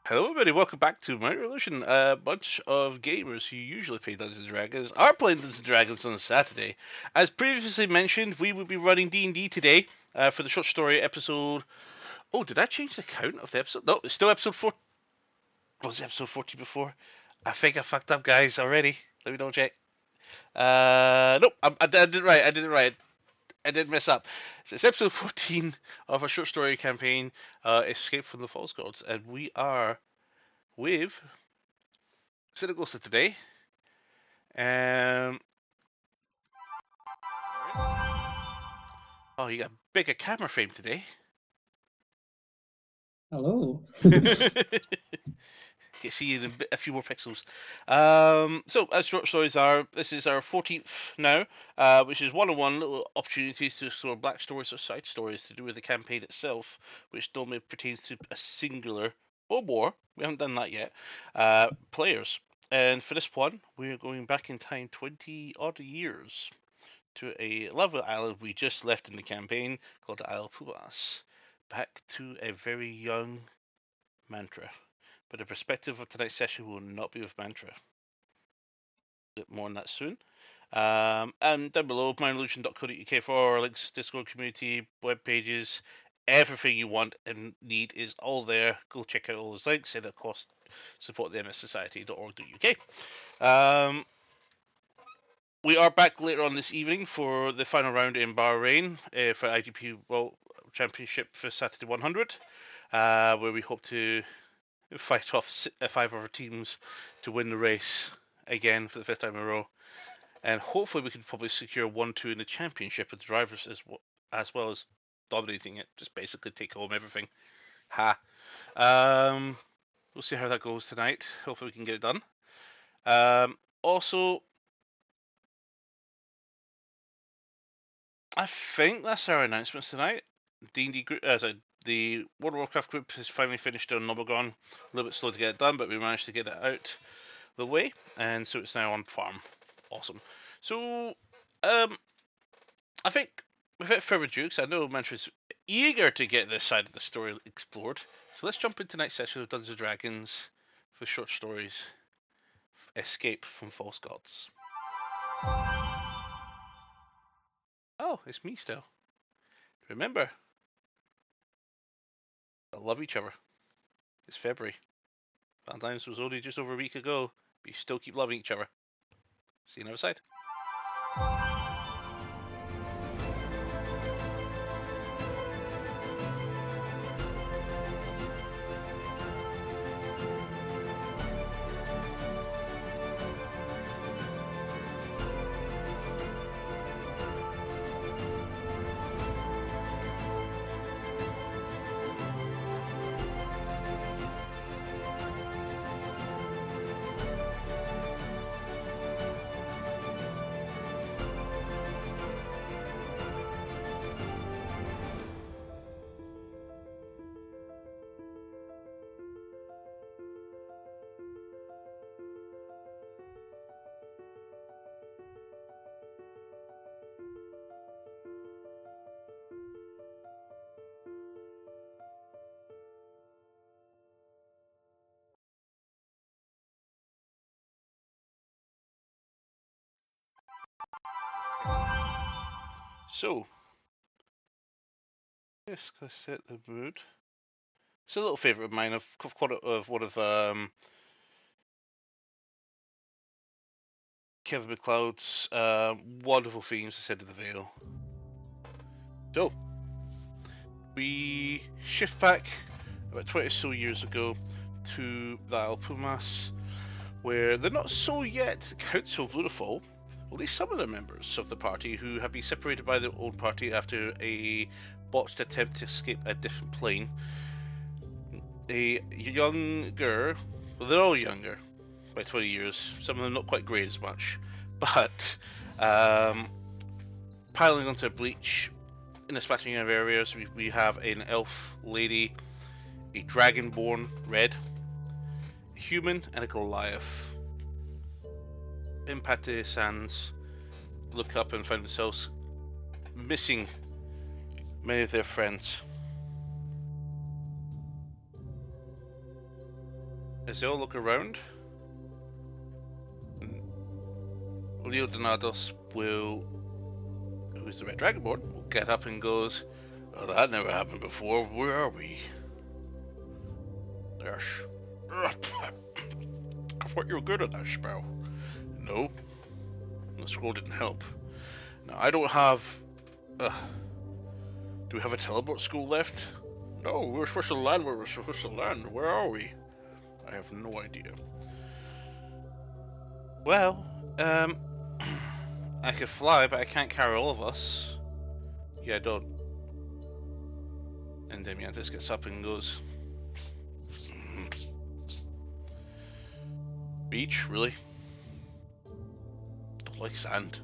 Hello, everybody. Welcome back to My Revolution. A bunch of gamers who usually play Dungeons and Dragons are playing Dungeons and Dragons on Saturday. As previously mentioned, we will be running D&D today for the short story episode. Oh, did I change the count of the episode? No, it's still episode 4. Was it episode 40 before? I think I fucked up, guys, already. Let me double check. Nope, I did it right. I did it right. I did mess up. So it's episode 14 of our short story campaign, Escape from the False Gods, and we are with Sinagosa today. Um, oh, you got a bigger camera frame today. Hello. Can see you in a few more pixels. So, as short stories are, this is our 14th now, which is one-on-one little opportunities to explore black stories or side stories to do with the campaign itself, which normally pertains to a singular or more. We haven't done that yet. Players. And for this one, we're going back in time 20 odd years to a lovely island we just left in the campaign called the Isle of Pumas. Back to a very young Mantra. But the perspective of tonight's session will not be with Mantra. More on that soon. And down below, mindillusion.co.uk for our links, Discord community, web pages, everything you want and need is all there. Go check out all those links, and of course, support the mssociety.org.uk. We are back later on this evening for the final round in Bahrain for IGP World Championship for Saturday 100, where we hope to fight off 5 of our teams to win the race again for the 5th time in a row. And hopefully we can probably secure 1-2 in the championship with the drivers as well as dominating it. Just basically take home everything. Ha. We'll see how that goes tonight. Hopefully we can get it done. Also, I think that's our announcements tonight. D&D group, the World of Warcraft group has finally finished on Nobogon. A little bit slow to get it done, but we managed to get it out the way, and so it's now on farm. Awesome. So, I think without further ado, because I know Mantra's eager to get this side of the story explored, so let's jump into tonight's session of Dungeons & Dragons for short stories, Escape from False Gods. Oh, it's me still. Remember, I love each other. It's February. Valentine's was only just over a week ago, but you still keep loving each other. See you on the other side. So, yes, let's set the mood. It's a little favourite of mine. I've caught it of one of Kevin MacLeod's wonderful themes, Ascend of the Veil. So, we shift back about 20 or so years ago to the Isle of Pumas, where the not so yet Council of Lunafall, at least some of the members of the party who have been separated by their own party after a botched attempt to escape a different plane. A younger, well, they're all younger by 20 years, some of them not quite great as much, but piling onto a breach in the splashing of areas, we have an elf lady, a dragonborn red, a human, and a Goliath. Impacted sands look up and find themselves missing many of their friends. As they all look around, Leodonados will, who's the Red Dragonborn, will get up and goes, "Oh, that never happened before. Where are we?" There's. I thought you were good at that spell. No, the scroll didn't help. Now I don't have. Do we have a teleport scroll left? No, we were supposed to land where we're supposed to land. Where are we? I have no idea. Well, I could fly, but I can't carry all of us. Yeah, don't. And Demiantis gets up and goes, "Beach, really? Don't like sand."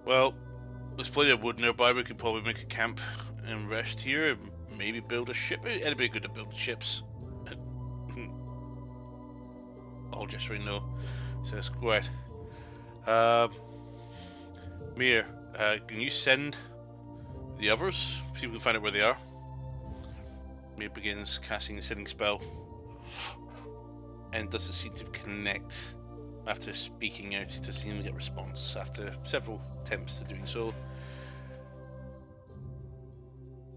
Well, there's plenty of wood nearby. We could probably make a camp and rest here. And maybe build a ship. Anybody good at building ships? I'll just right no. Says, "Go ahead." Mir, can you send the others? See if we can find out where they are. Mir begins casting the sending spell, and doesn't seem to connect after speaking out. He doesn't even get response after several attempts to doing so.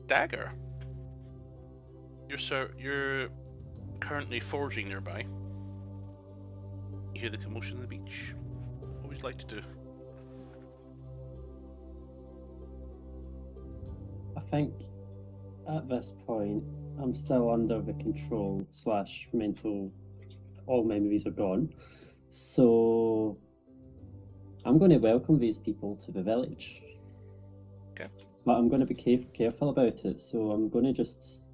Dagger, you're currently foraging nearby. You hear the commotion on the beach. What would you like to do? I think at this point I'm still under the control / mental. All memories are gone. So I'm going to welcome these people to the village. Okay. But I'm going to be careful about it. So I'm going to just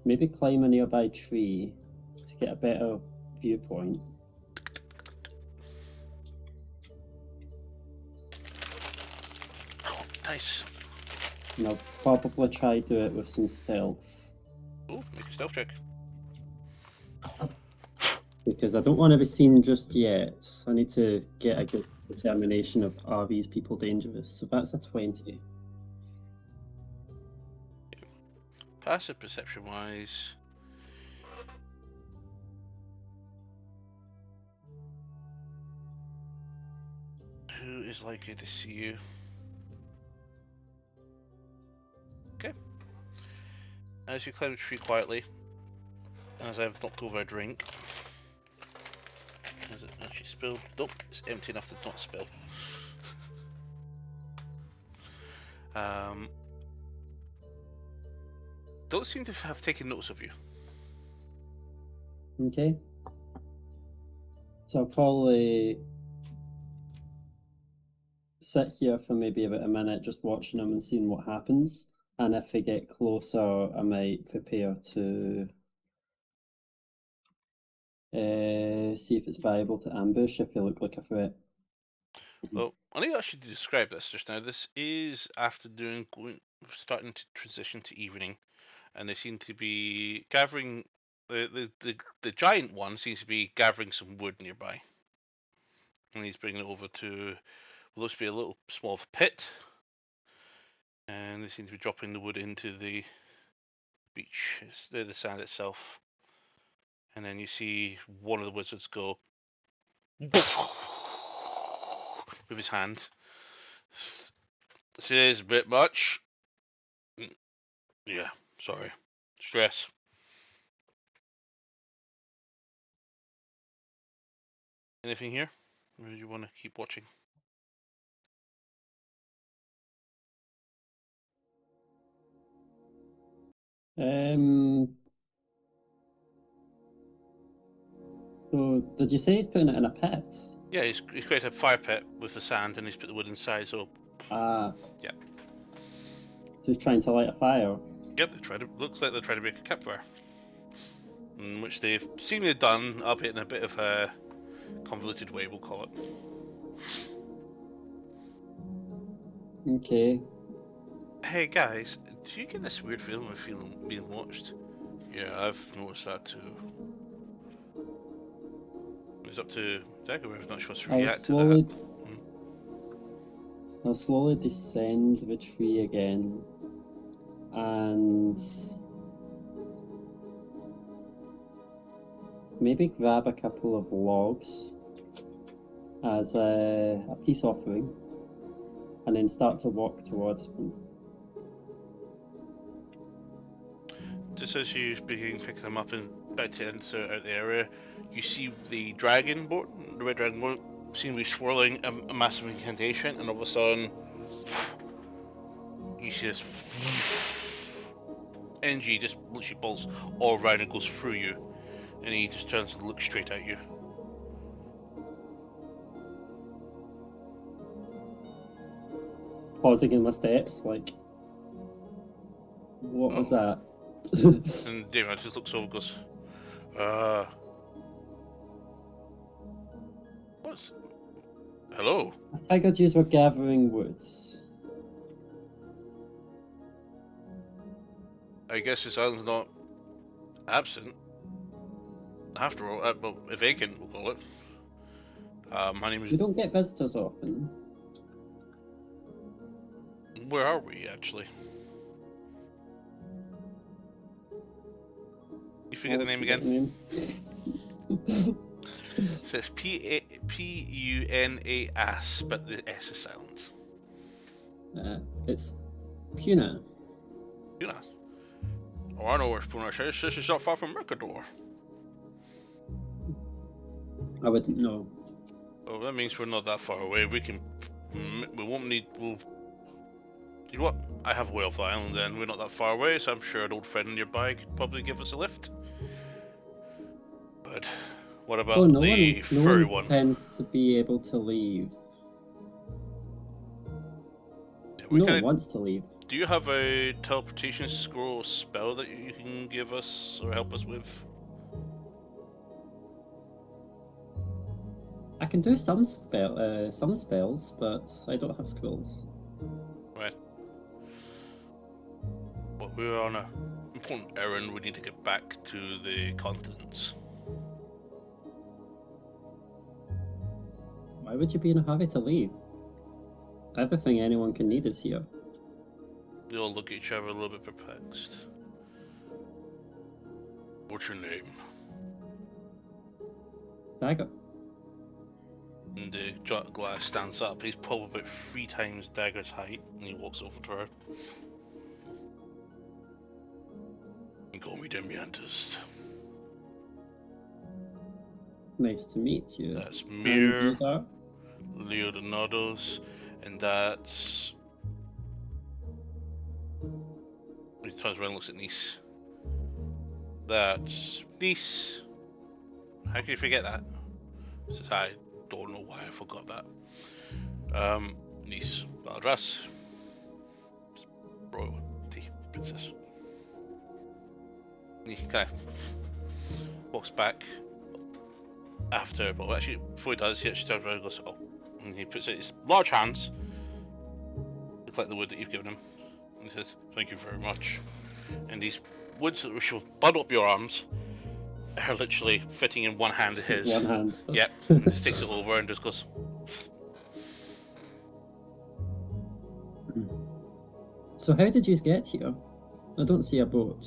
maybe climb a nearby tree to get a better viewpoint. Oh, nice. And I'll probably try to do it with some stealth. Oh, make a stealth check. Because I don't want to be seen just yet. I need to get a good determination of, are these people dangerous? So that's a 20. Passive perception wise. Who is likely to see you? Okay. As you climb the tree quietly, as I've knocked over a drink. Has it actually spilled? Nope, it's empty enough to not spill. Don't seem to have taken notice of you. Okay. So I'll probably sit here for maybe about a minute just watching them and seeing what happens. And if they get closer, I might prepare to see if it's viable to ambush if they look like a threat. Well, I think I should describe this just now. This is after starting to transition to evening, and they seem to be gathering. The giant one seems to be gathering some wood nearby, and he's bringing it over to what looks to be a little small pit, and they seem to be dropping the wood into the beach. It's the sand itself, and then you see one of the wizards go with his hand. This is a bit much. Yeah, sorry. Stress. Anything here? Or do you want to keep watching? So did you say he's putting it in a pit? Yeah, he's created a fire pit with the sand and he's put the wood inside, so. Yeah. So he's trying to light a fire. Yep, looks like they're trying to make a campfire. Which they've seemingly done, albeit in a bit of a convoluted way, we'll call it. Okay. Hey guys, do you get this weird feeling of being watched? Yeah, I've noticed that too. It's up to Dagger, we're not supposed to react to that. I'll slowly descend the tree again and maybe grab a couple of logs as a peace offering, and then start to walk towards them. Just as you begin picking them up and about to enter out the area, you see the dragon board, the red dragon board, seem to be swirling a massive incantation, and all of a sudden, you see this energy just literally pulls all around and goes through you, and he just turns to look straight at you. Pausing in my steps, like, what was that? And David just looks over and goes, what's... Hello? I figured you were gathering woods. I guess this island's not absent. After all, well, vacant, we'll call it. My name We is... don't get visitors often. Where are we, actually? You forget the name again? It says P-U-N-A-S, but the S is silent. It's Puna. Puna. Oh, I know where Puna is. This is not far from Mercador. I wouldn't know. Oh, that means we're not that far away. We can... We won't need... We'll... You know what? I have a way off the island then. We're not that far away, so I'm sure an old friend nearby could probably give us a lift. But... What about the furry one? Tends to be able to leave. Yeah, no one wants to leave. Do you have a teleportation scroll spell that you can give us or help us with? I can do some spells, but I don't have scrolls. Right. Well, we're on an important errand. We need to get back to the continents. Why would you be in a hurry to leave? Everything anyone can need is here. They all look at each other a little bit perplexed. What's your name? Dagger. And the glass stands up. He's probably about 3 times Dagger's height, and he walks over to her. You call me Demiantis. Nice to meet you. That's Mir Leodonados, and that's... He turns around and looks at Nice. That's Nice. How can you forget that? Says, I don't know why I forgot that. Nice. Valdras. Royalty. Princess. He kind of walks back after, but actually, before he does, he actually turns around and goes, oh. And he puts out his large hands, look like the wood that you've given him. And he says, thank you very much. And these woods that will bundle up your arms are literally fitting in one hand of his. One hand. Yep. And just takes it over and just goes. So how did you get here? I don't see a boat.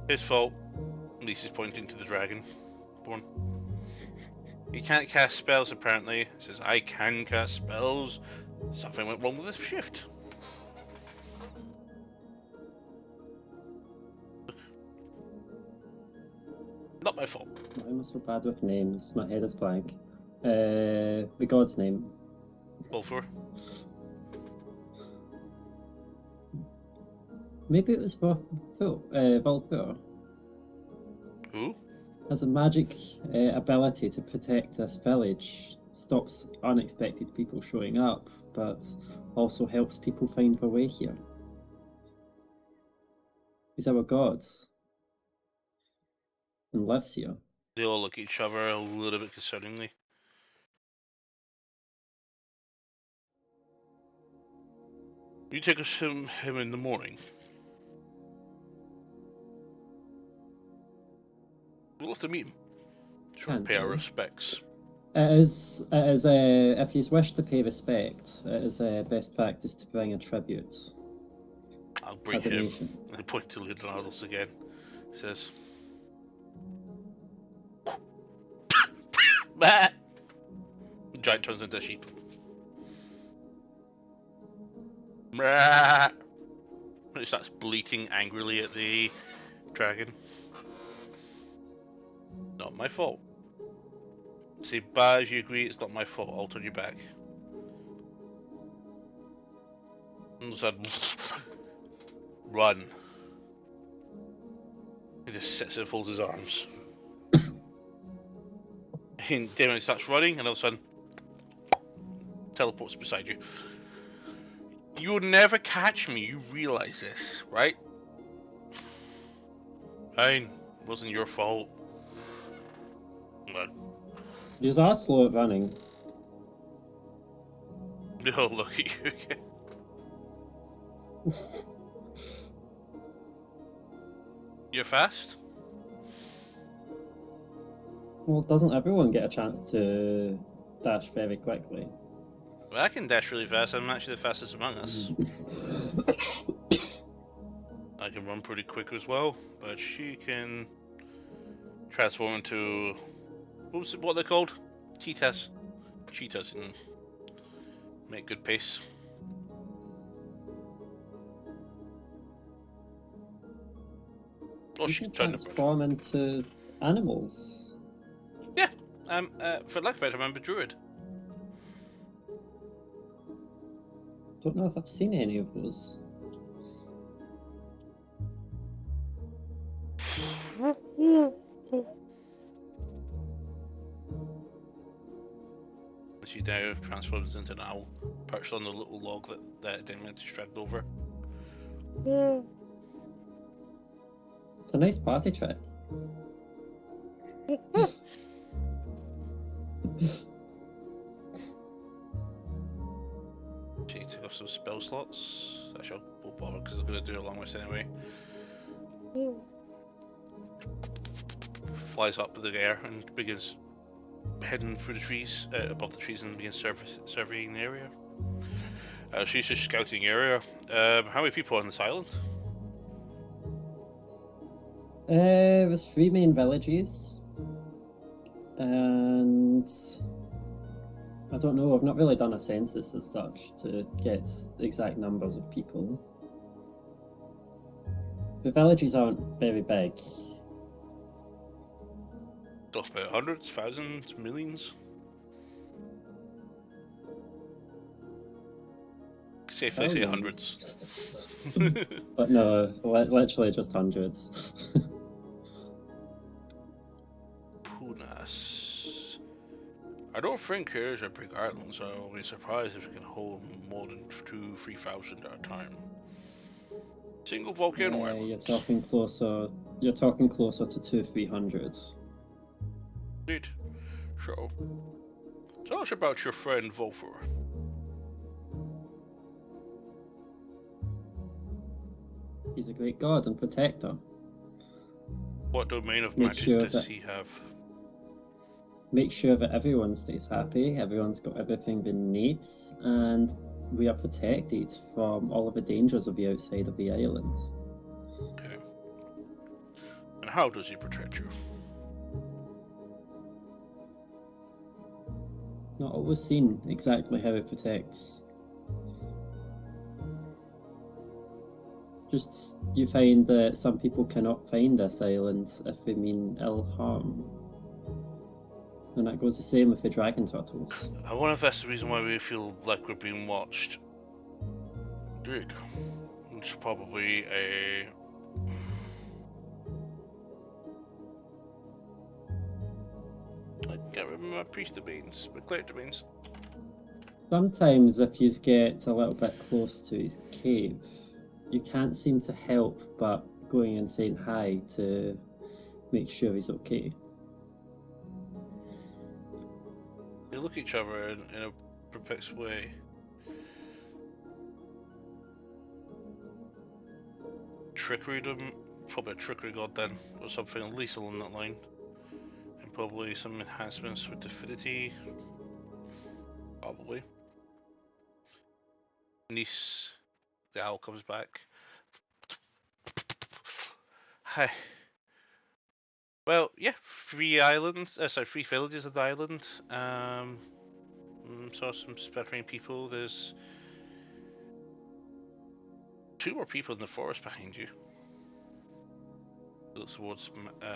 His fault. Lisa's pointing to the dragon. Born. He can't cast spells apparently. He says, I can cast spells. Something went wrong with this shift. Not my fault. Why am I so bad with names? My head is blank. The god's name. Bulfur. Maybe it was Vulpur. Who? Has a magic ability to protect this village. Stops unexpected people showing up, but also helps people find their way here. He's our god. And lives here. They all look at each other a little bit concerningly. You take us to him in the morning. We'll have to meet him. Sure, pay our respects. If you wish to pay respect, it is best practice to bring a tribute, I'll a bring him. donation. And I point to Leonardo's again. He says, bah! The giant turns into a sheep. Bah! And he starts bleating angrily at the dragon. Not my fault. Say bye if you agree, it's not my fault. I'll turn you back. And so run. He just sits and folds his arms. And Damon starts running, and all of a sudden, teleports beside you. You'll never catch me, you realize this, right? Fine, wasn't your fault. But, You are slow at running. no, look at you again. You're fast? Well, doesn't everyone get a chance to dash very quickly? Well, I can dash really fast, I'm actually the fastest among us. I can run pretty quick as well, but she can transform into what they're called? Cheetahs. Cheetahs and make good pace. Oh, You she's can trying to brush. transform into animals. Yeah, for lack of a better, I'm a druid. Don't know if I've seen any of those. She now transforms into an owl, perched on the little log that Damien dragged over. It's a nice party trick. She took off some spell slots. Actually, I won't bother because I'm going to do a long rest anyway. Flies up in the air and begins heading through the trees, above the trees, and begins surveying the area. She's just scouting the area. How many people are on this island? There's 3 main villages, and I don't know. I've not really done a census as such to get exact numbers of people. The villages aren't very big. Talk about hundreds, thousands, millions. Safely say hundreds. But no, literally just hundreds. Punas. I don't think it is a big island, so I'll be surprised if it can hold more than 2,000-3,000 at a time. Single volcano island. You're talking closer. You're talking closer to 200-300. Indeed. So, tell us about your friend Volfor. He's a great god and protector. What domain of Make magic sure does that- he have? Make sure that everyone stays happy, everyone's got everything they need, and we are protected from all of the dangers of the outside of the island. Okay. And how does he protect you? Not always seen exactly how it protects. Just you find that some people cannot find this island if they mean ill harm. And that goes the same with the dragon turtles. I wonder if that's the reason why we feel like we're being watched. Good. It's probably a... I can't remember my priest domains, my cleric domains. Sometimes if you get a little bit close to his cave, you can't seem to help but going and saying hi to make sure he's okay. They look at each other in a perplexed way. Trickery them? Probably a trickery god then, or something at least along that line. And Probably some enhancements with Affinity. Probably. Nice. The owl comes back. Hi. Well, yeah, 3 islands. Sorry, 3 villages on the island. Saw some splattering people. There's 2 more people in the forest behind you. Looks towards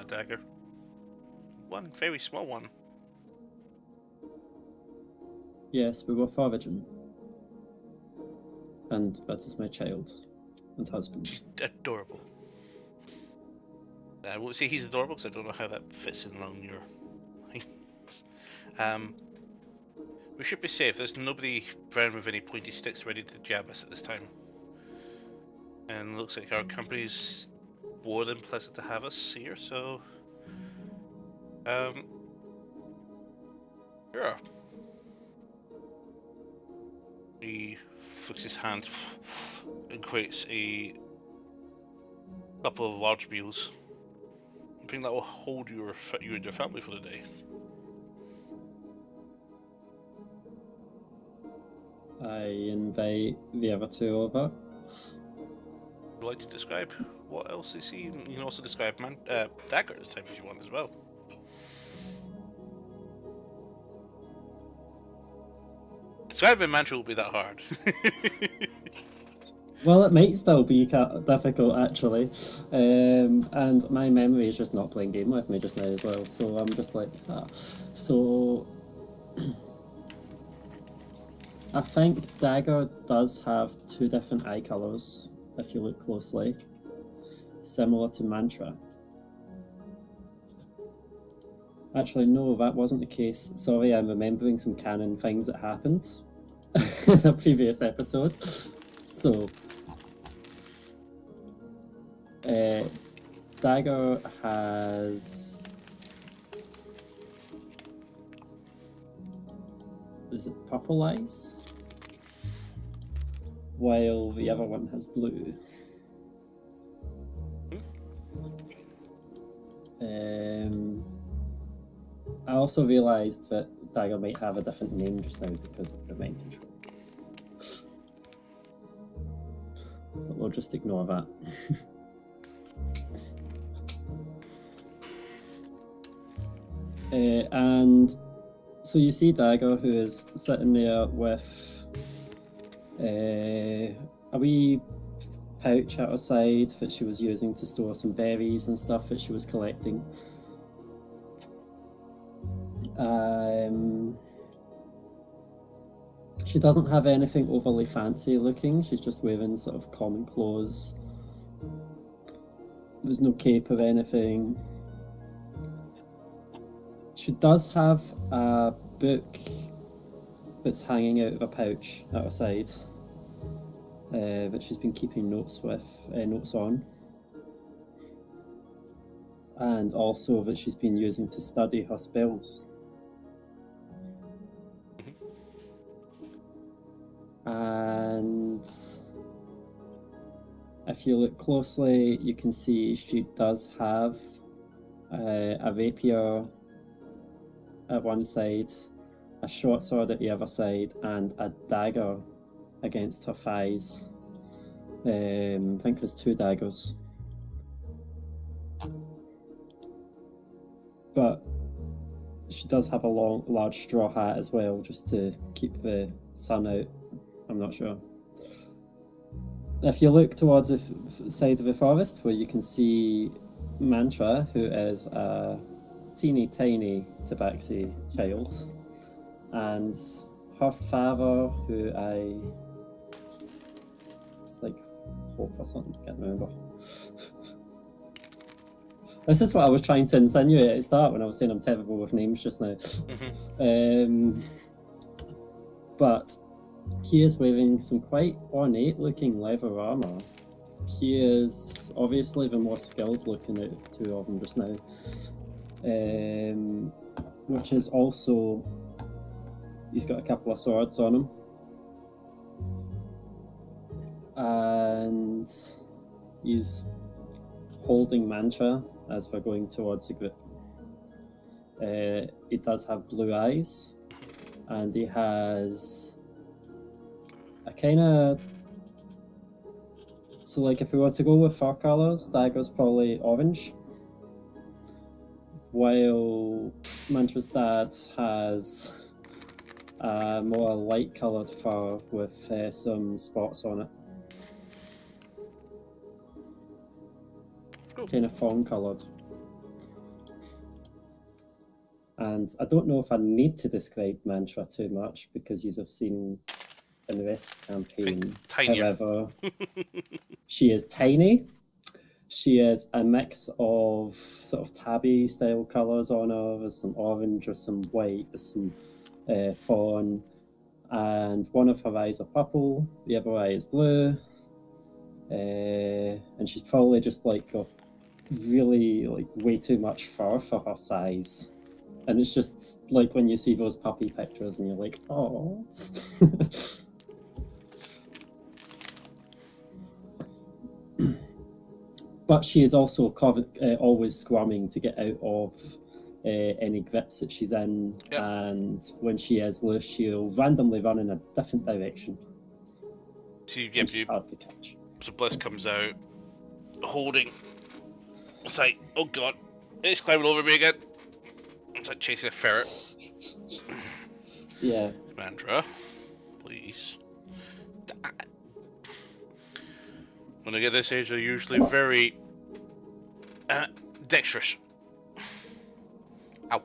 Dagger. One very small one. Yes, we were foraging. And that is my child and husband. She's adorable. I won't say he's adorable because I don't know how that fits in along your lines. We should be safe. There's nobody around with any pointy sticks ready to jab us at this time. And it looks like our company's more than pleasant to have us here, so sure. He flicks his hand and creates a couple of large meals. I think that will hold you and your family for the day. I invite the other 2 over. Would you like to describe what else they see? You can also describe Dagger this time if you want as well. Describing Mantra will be that hard. Well, it might still be difficult, actually. And my memory is just not playing game with me just now as well, so I'm just like, So, I think Dagger does have 2 different eye colours, if you look closely, similar to Mantra. Actually, no, that wasn't the case. Sorry, I'm remembering some canon things that happened in a previous episode. So, Dagger has... Is it purple eyes? While the other one has blue. I also realised that Dagger might have a different name just now because of the mind control. But we'll just ignore that. And so you see Dagger, who is sitting there with a wee pouch at her side that she was using to store some berries and stuff that she was collecting. She doesn't have anything overly fancy looking. She's just wearing sort of common clothes. There's no cape or anything. She does have a book that's hanging out of a pouch at her side that she's been keeping notes on, and also that she's been using to study her spells. And if you look closely, you can see she does have a rapier at one side, a short sword at the other side, and a dagger against her thighs. I think there's 2 daggers. But she does have a large straw hat as well, just to keep the sun out. I'm not sure. If you look towards the side of the forest, where you can see Mantra, who is a teeny tiny tabaxi child, and her father, who it's like Hope or something, can't remember. This is what I was trying to insinuate at the start when I was saying I'm terrible with names just now. But he is wearing some quite ornate looking leather armour. He is obviously the more skilled looking out of the 2 of them just now. Which is also, he's got a couple of swords on him. And he's holding Mantra as we're going towards the group. He does have blue eyes, and he has a kind of. So, like, if we were to go with fur colours, Dagger's probably orange, while Mantra's dad has a more light coloured fur with some spots on it. Cool. Kind of fawn coloured. And I don't know if I need to describe Mantra too much because you have seen in the rest of the campaign. Tinier. However, she is tiny. She is a mix of sort of tabby style colours on her. There's some orange, there's some white, there's some fawn, and one of her eyes are purple, the other eye is blue, and she's probably just like got really like way too much fur for her size. And it's just like when you see those puppy pictures and you're like, oh. But she is also always squirming to get out of any grips that she's in. Yep. And when she is loose, she'll randomly run in a different direction. She's hard to catch. So Bliss comes out, holding. It's like, oh god, it's climbing over me again. It's like chasing a ferret. Yeah. Mantra, please. When I get this age, they're usually very dexterous. Ow.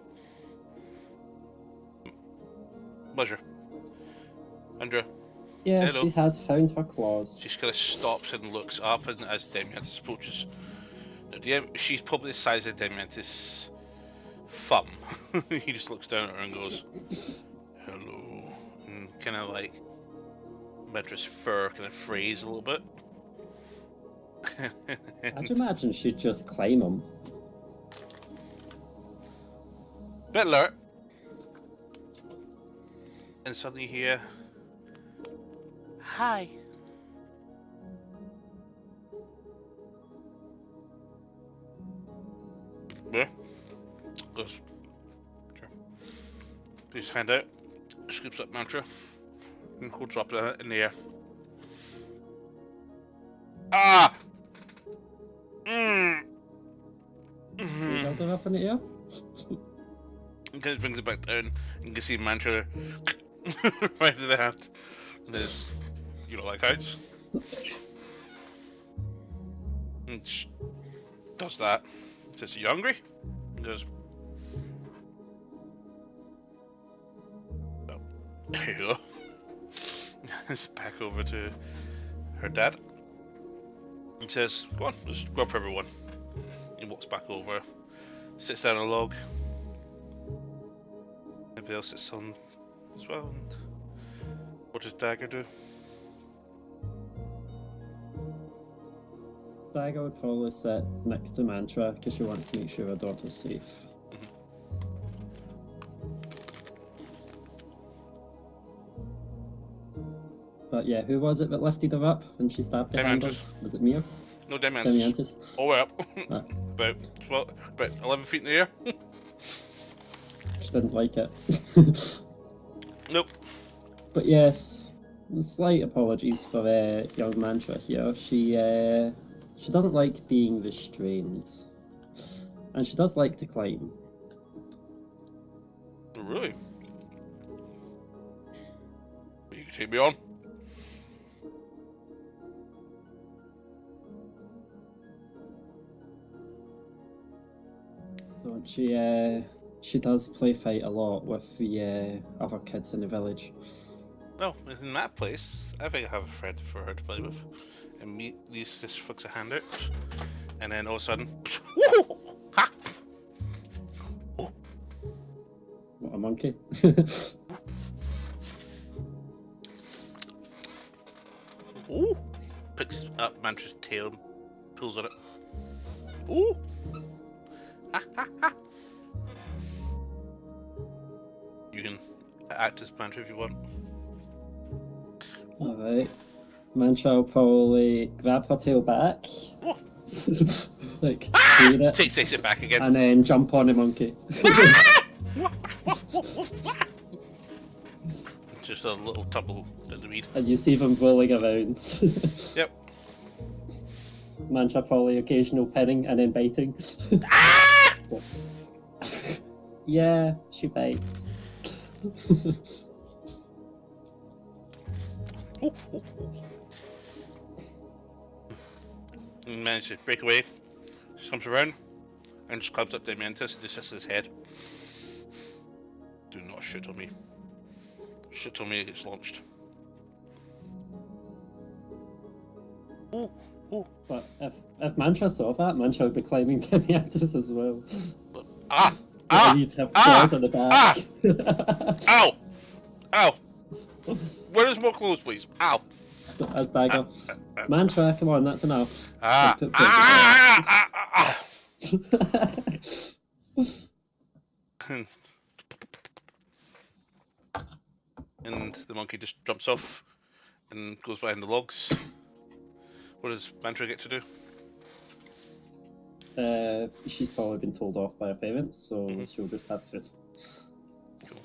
Pleasure. Andrea. Yeah, hello. She has found her claws. She just kind of stops and looks up and as Demiantis approaches. Now, she's probably the size of Demiantis' thumb. He just looks down at her and goes, hello. And kind of like Medra's fur kind of frays a little bit. I'd imagine she'd just climb him. Bit alert. And suddenly you hear, hi. Yeah. Goes. Sure. Puts his hand out, scoops up Mantra, and holds up in the air. Ah! You held her up in the air? And kind of brings it back down, and you can see Mantra right to the hand. And there's, you know, like heights. And she does that. Says, are you hungry? He goes, oh, there you go. It's back over to her dad. He says, go on, let's go for everyone. He walks back over, sits down on a log. Everybody else sits on as well. And what does Dagger do? Dagger would probably sit next to Mantra because she wants to make sure her daughter's safe. But yeah, who was it that lifted her up when she stabbed her hand? Was it Mia? No, Demiantis. Demiantis. All the way up. About 11 feet in the air. She didn't like it. Nope. But yes, slight apologies for young Mantra here. She doesn't like being restrained. And she does like to climb. Really? You can take me on. So she does play fight a lot with the other kids in the village. Well, in that place, I think I have a friend for her to play with. And these just flicks a hand out, and then all of a sudden, woohoo! Ha! Oh. What, a monkey? Ooh! Picks up Mantra's tail and pulls on it. Ooh! Ha ha ha! You can act as Mantra if you want. Alright. Mantra will probably grab her tail back. Oh. Like, Ah! it, Takes it back again. and then jump on the monkey. Just a little tumble in the weed. And you see them rolling around. Yep. Mantra probably occasional petting and then biting. Ah! Yeah, she bites. And manages to break away. She comes around and just climbs up to Mantis and just sits his head. Do not shit on me. Shit on me, it gets launched. Ooh, ooh. But if Mantra saw that, Mantra would be climbing to the Mantis as well. Ah! And you'd have claws on the back. Ow! Ow! Where is more clothes, please? Ow! So, as Bagger. Mantra, come on, that's enough. Ah! Put And the monkey just jumps off and goes behind the logs. What does Mantra get to do? She's probably been told off by her parents, so she'll just have food. Cool.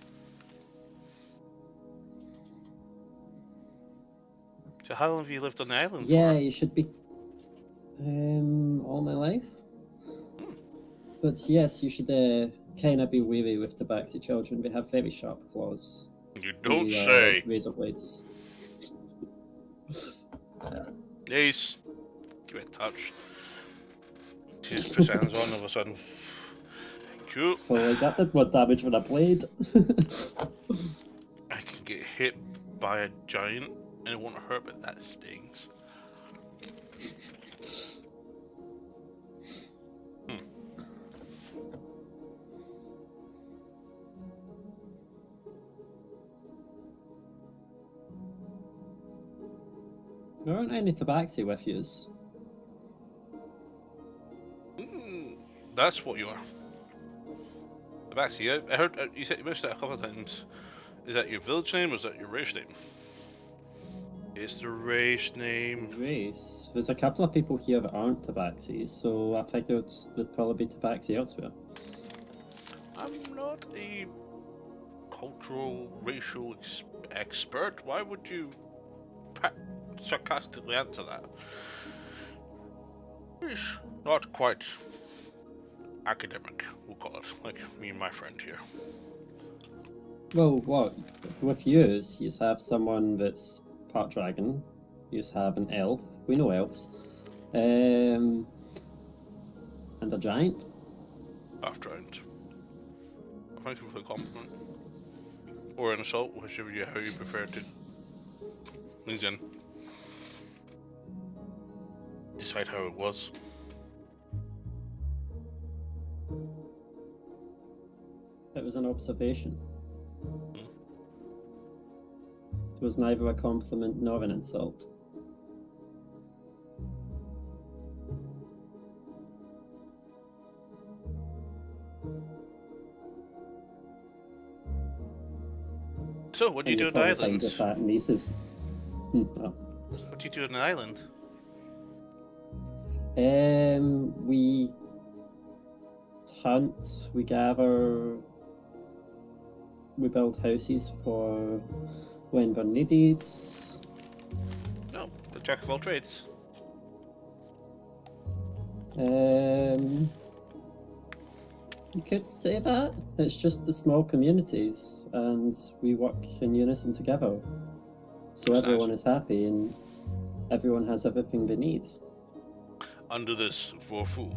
So how long have you lived on the island Yeah, for? you should be. All my life. But yes, you should kind of be wary with tabaxi children. They have very sharp claws. You don't say. Razor blades. Yes. Give it a touch. She just puts hands on, all of a sudden. Cool. So like that did more damage with a blade. I can get hit by a giant and it won't hurt, but that stings. There aren't any tabaxi with yous. That's what you are. Tabaxi, I heard you said you mentioned that a couple of times. Is that your village name or is that your race name? It's the race name. Race? There's a couple of people here that aren't tabaxis, so I figured there'd probably be tabaxi elsewhere. I'm not a cultural, racial expert. Why would you sarcastically answer that? It's not quite academic, we'll call it, like me and my friend here. Well, what? With yous, you have someone that's part dragon, you have an elf, we know elves, and a giant. Half giant. Thank you for the compliment. Or an assault, whichever how you prefer to leans in. Decide how it was. It was an observation. It was neither a compliment nor an insult. So, what do you do on the island? What do you do on the island? We hunt, we gather, we build houses for when we're needed. No, the jack of all trades. You could say that. It's just the small communities, and we work in unison together. So everyone is happy, and everyone has everything they need. Under this Vorfu.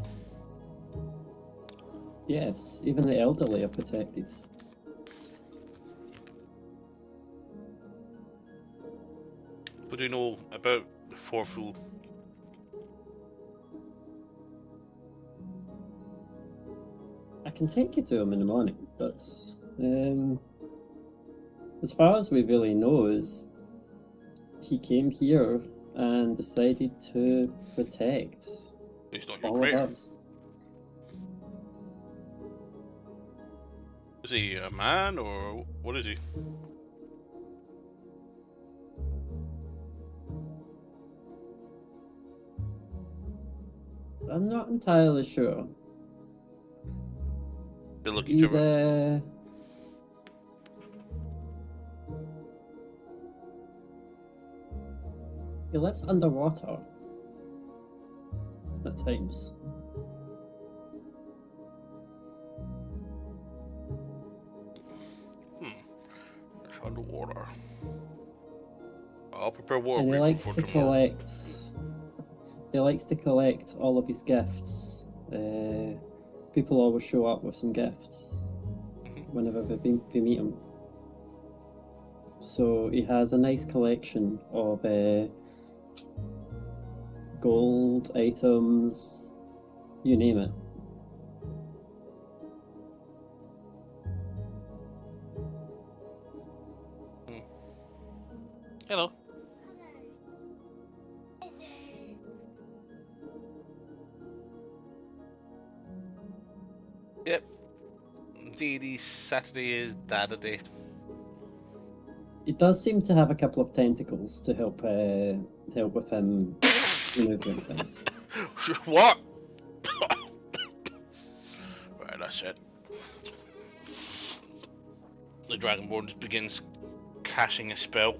Yes, even the elderly are protected. What do you know about the Vorfu? I can take you to him in the morning, but as far as we really know is he came here and decided to protect all of us. Is he a man or what is he? I'm not entirely sure. Good looking cover. He lives underwater at times. It's underwater. I'll prepare water And he briefing likes for to tomorrow. collect. He likes to collect all of his gifts. People always show up with some gifts whenever we meet him. So he has a nice collection of gold items, you name it. Hello. Yep. D&D Saturday is Dada Day. It does seem to have a couple of tentacles to help with him maneuvering things. What? Right, that's it. The Dragonborn just begins casting a spell.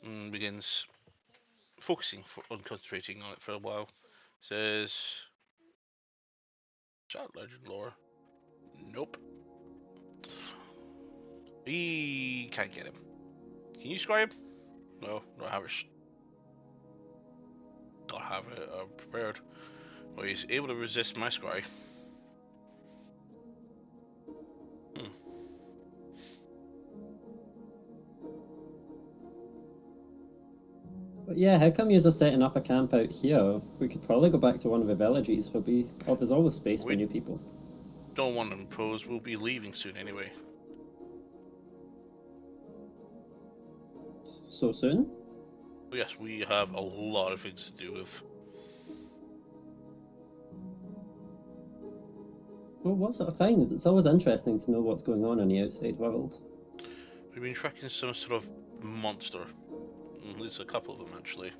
And begins focusing on concentrating on it for a while. Says, "Chat legend lore." Nope. We can't get him. Can you scry him? No, don't have it. Don't have it prepared. Well, he's able to resist my scry. But yeah, how come you're setting up a camp out here? We could probably go back to one of the villages. There's always space for new people. Don't want to impose. We'll be leaving soon anyway. So soon? Yes, we have a lot of things to do with. Well, what sort of things? It's always interesting to know what's going on in the outside world. We've been tracking some sort of monster. At least a couple of them actually.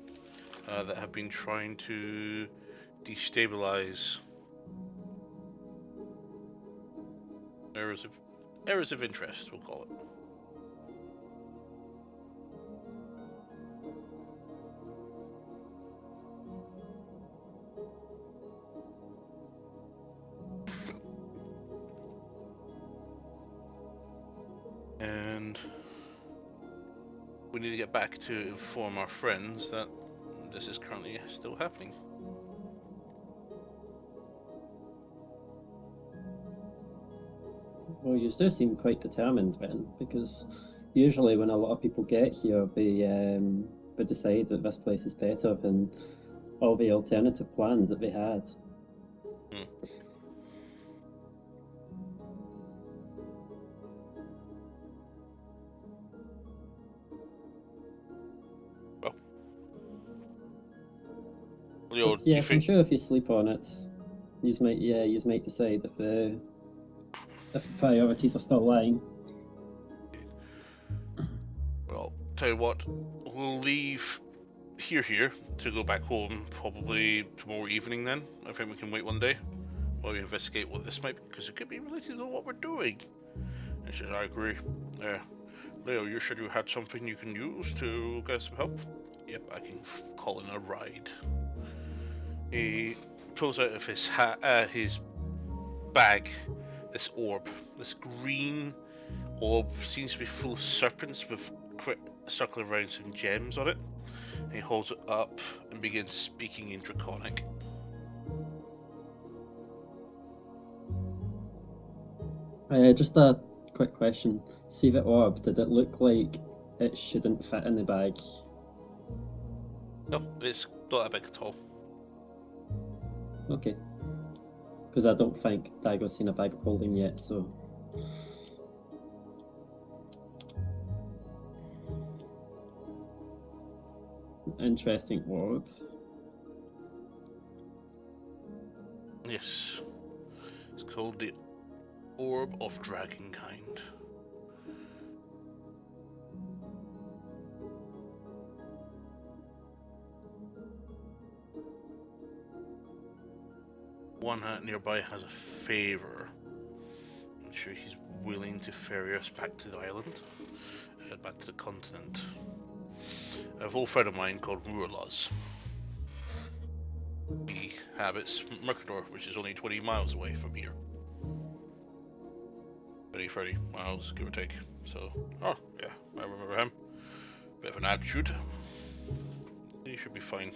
That have been trying to destabilize areas of interest, we'll call it. And we need to get back to inform our friends that this is currently still happening. Well, you do seem quite determined then, because usually when a lot of people get here, they decide that this place is better than all the alternative plans that they had. Leo, But yes, I'm sure if you sleep on it, you might decide if the priorities are still lying. Well, tell you what, we'll leave here to go back home probably tomorrow evening then. I think we can wait one day while we investigate what this might be, because it could be related to what we're doing. And she says, I agree. Leo, you said you had something you can use to get some help? Yep, I can call in a ride. He pulls out of his bag this orb. This green orb seems to be full of serpents with circling around some gems on it. And he holds it up and begins speaking in Draconic. Just a quick question. See the orb, did it look like it shouldn't fit in the bag? No, it's not that big at all. Okay. Because I don't think Daigo's seen a bag of holding yet, so... Interesting orb. Yes. It's called the Orb of Dragonkind. One nearby has a favor. I'm sure he's willing to ferry us back to the island. head back to the continent. I have an old friend of mine called Murlaz. He habits Mercador, which is only 20 miles away from here. 30 miles, give or take. So, oh, yeah, I remember him. Bit of an attitude. He should be fine.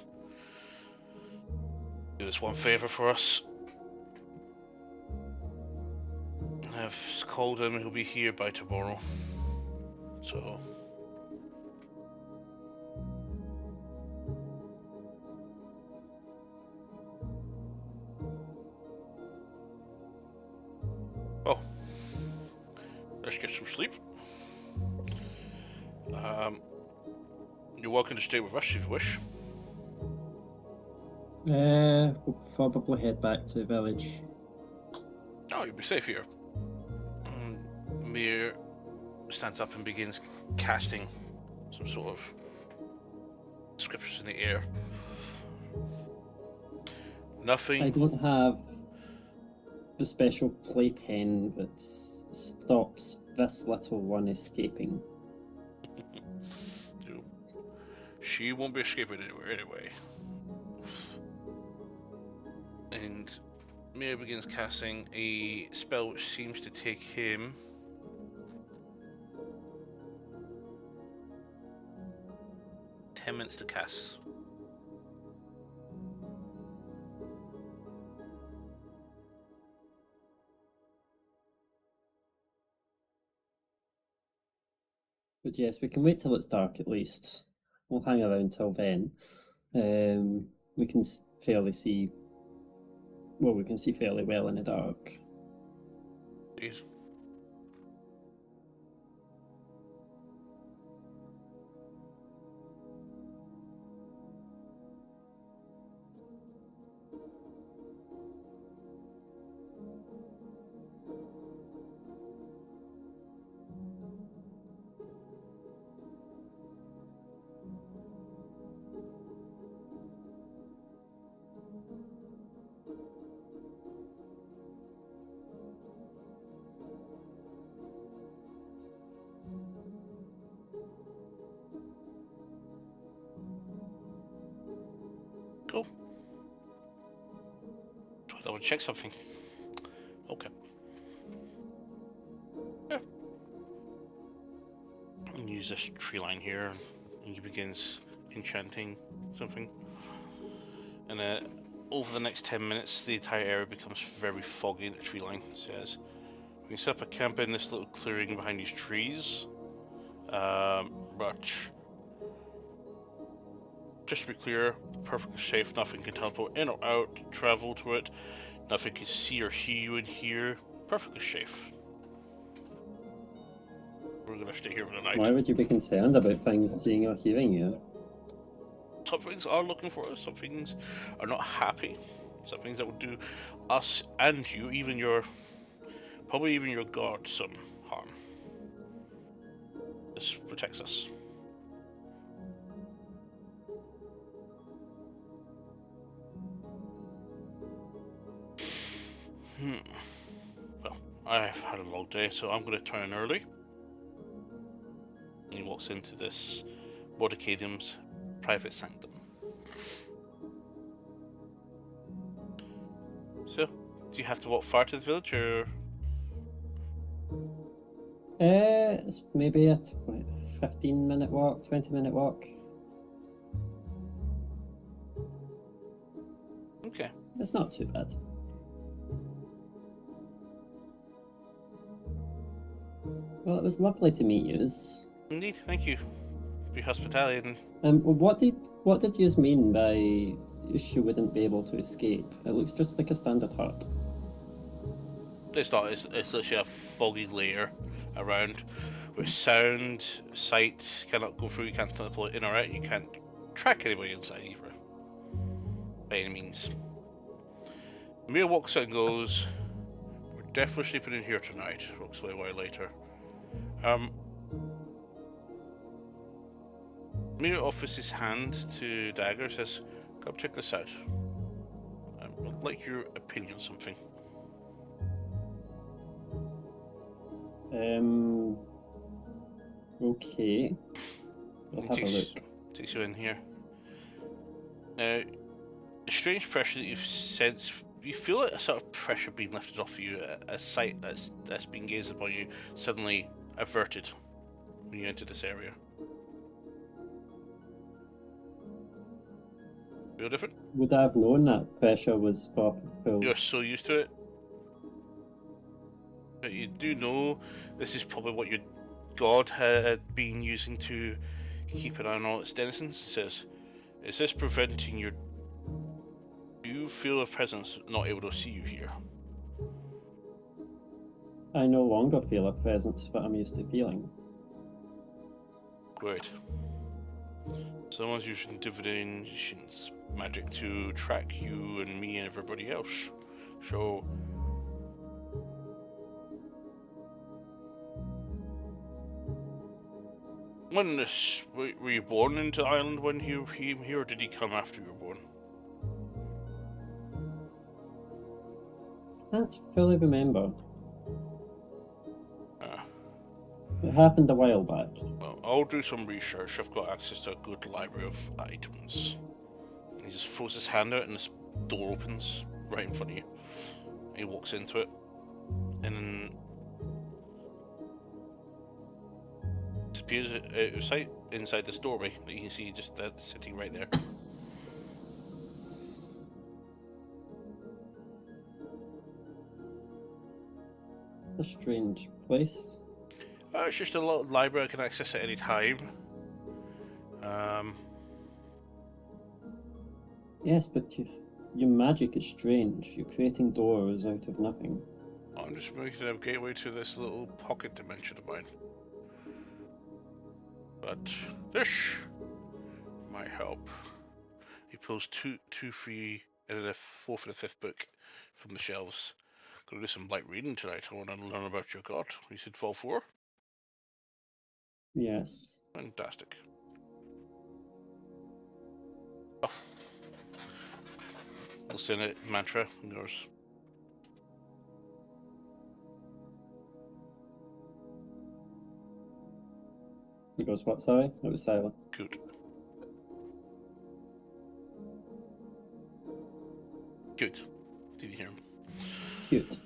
Do this one favor for us. I've called him, he'll be here by tomorrow. So... Oh. Let's get some sleep. You're welcome to stay with us if you wish. We'll probably head back to the village. Oh, you'll be safe here. Mir stands up and begins casting some sort of scriptures in the air. Nothing. I don't have the special playpen that stops this little one escaping. She won't be escaping anywhere anyway. And Mir begins casting a spell which seems to take him 10 minutes to cast. But yes, we can wait till it's dark at least. We'll hang around till then. We can fairly see. Well, we can see fairly well in the dark. Jeez. Cool. I would check something. Okay. Yeah. And use this tree line here, and he begins enchanting something. And over the next 10 minutes, the entire area becomes very foggy in the tree line. It says, we can set up a camp in this little clearing behind these trees. But just to be clear, perfectly safe, nothing can teleport in or out, travel to it, nothing can see or hear you in here, perfectly safe. We're gonna stay here for the night. Why would you be concerned about things seeing or hearing you? Some things are looking for us, some things are not happy, some things that would do us and you, probably even your god, some harm. This protects us. Well, I've had a long day, so I'm going to turn in early. He walks into this Mordecadium's private sanctum. So, do you have to walk far to the village, or...? It's maybe a 15-minute walk, 20-minute walk. Okay. It's not too bad. Well, it was lovely to meet you. Indeed, thank you for your hospitality. What did you mean by she wouldn't be able to escape? It looks just like a standard hut. It's not. It's literally a foggy layer around, where sound, sight cannot go through. You can't teleport in or out. You can't track anybody inside either, by any means. Mir walks out and goes, "We're definitely sleeping in here tonight." Walks away a while later. Mir offers his hand to Dagger, says, "Come check this out. I'd like your opinion on something." Okay. We'll have a look. Takes you in here. Now, the strange pressure that you've sensed, you feel like a sort of pressure being lifted off you, a sight that's being gazed upon you suddenly averted when you enter this area. Feel different? Would I have known that pressure was for full? You're so used to it. But you do know this is probably what your god had been using to keep an eye on all its denizens. It says, is this preventing your... Do you feel a presence not able to see you here? I no longer feel a presence that I'm used to feeling. Great. Someone's using divination's magic to track you and me and everybody else. So... When this... Were you born into the island when he came here, or did he come after you were born? Can't fully remember. Ah. It happened a while back. Well, I'll do some research. I've got access to a good library of items. He just throws his hand out and this door opens right in front of you. He walks into it and then disappears out of sight inside this doorway that you can see just sitting right there. A strange place. It's just a little library I can access at any time. Yes, but your magic is strange. You're creating doors out of nothing. I'm just making a gateway to this little pocket dimension of mine. But this might help. He pulls two free, and then a fourth and a fifth book from the shelves. Gonna do some light reading tonight. I want to learn about your god. You said fall 4? Yes. Fantastic. Oh. We'll send it mantra. Yours. He goes, what, sorry? It was silent. Good. Good. Did you hear him? Cute.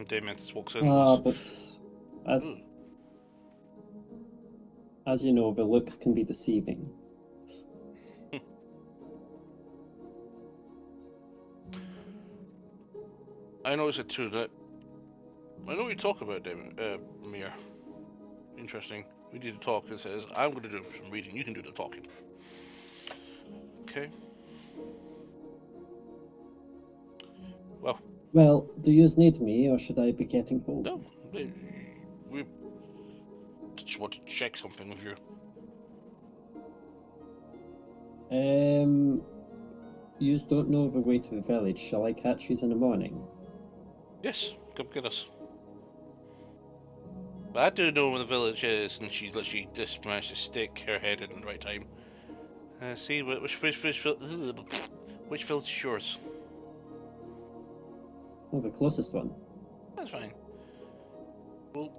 Damien just walks in. But as you know, the looks can be deceiving. I know it's a two that. I know what you talk about, Damien. Mir. Interesting. We need to talk. It says, I'm going to do some reading. You can do the talking. Okay. Well, do you need me, or should I be getting home? No. We just want to check something with you. You don't know the way to the village. Shall I catch you in the morning? Yes, come get us. But I do know where the village is, and she literally just managed to stick her head in the right time. See, which village is yours? Oh, the closest one. That's fine. Well,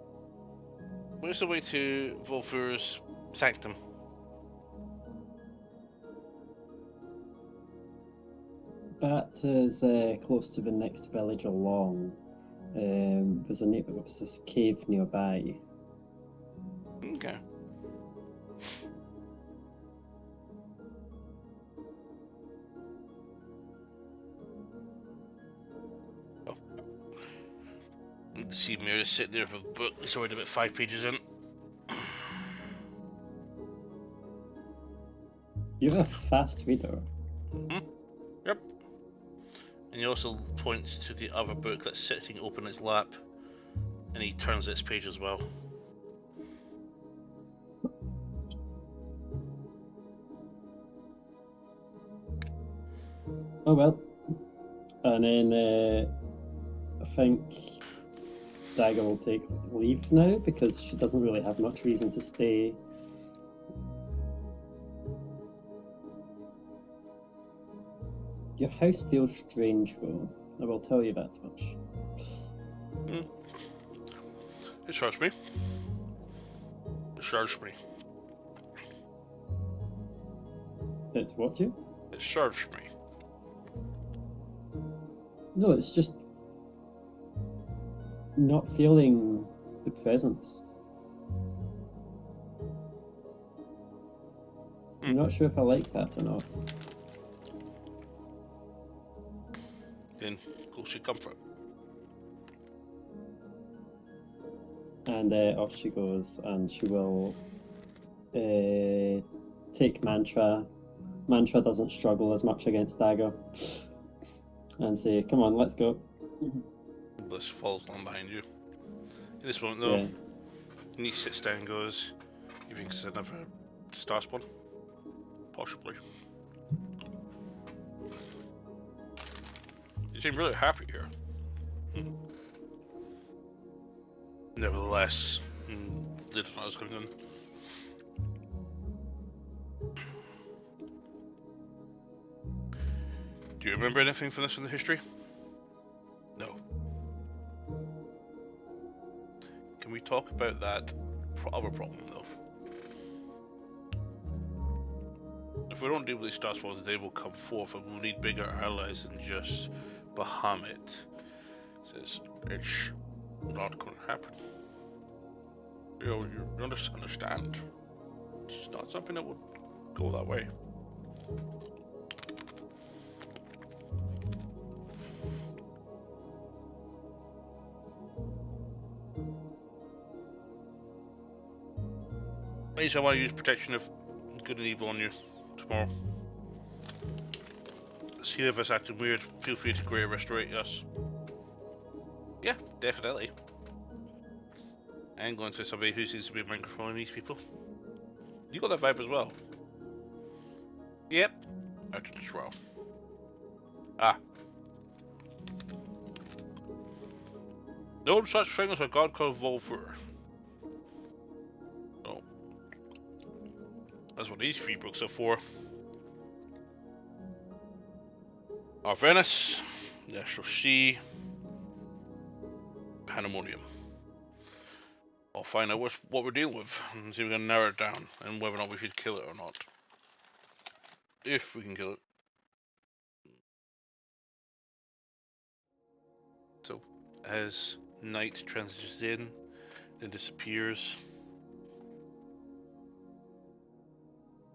where's the way to Volfur's sanctum? That is close to the next village along. There's this cave nearby. Okay. Oh. The sea mirror is sitting there with a book that's already about 5 pages in. You're a fast reader. Yep. And he also points to the other book that's sitting open in his lap, and he turns its page as well. Oh well. And then I think Dagger will take leave now because she doesn't really have much reason to stay. Your house feels strange, though. I will tell you that much. It charged me. It charged me. It what you? It charged me. No, it's just not feeling the presence. I'm not sure if I like that or not. Then go seek comfort. And off she goes, and she will take Mantra. Mantra doesn't struggle as much against Dagger. And say, come on, let's go. Bliss falls on behind you. In this moment, though, He sits down and goes, "You think it's another star spawn? Possibly." You seem really happy here. Nevertheless, did not know I was coming in. Do you remember anything from this in the history? No. Can we talk about that other problem, though? If we don't deal with these star spawns, they will come forth, and we'll need bigger allies than just Bahamut. Says it's not going to happen. You understand. It's not something that would go that way. I want to use protection of good and evil on you tomorrow. See if it's acting weird. Feel free to grey restorate us. Yeah, definitely. I'm going to somebody who seems to be mind controlling these people. You got that vibe as well? Yep. I did as well. Ah. No such thing as a god called Volver. Oh. That's what these three books are for. Our Venice, National Sea, Pandemonium. I'll find out what we're dealing with and see if we can narrow it down and whether or not we should kill it or not. If we can kill it. So, as night transitions in and disappears,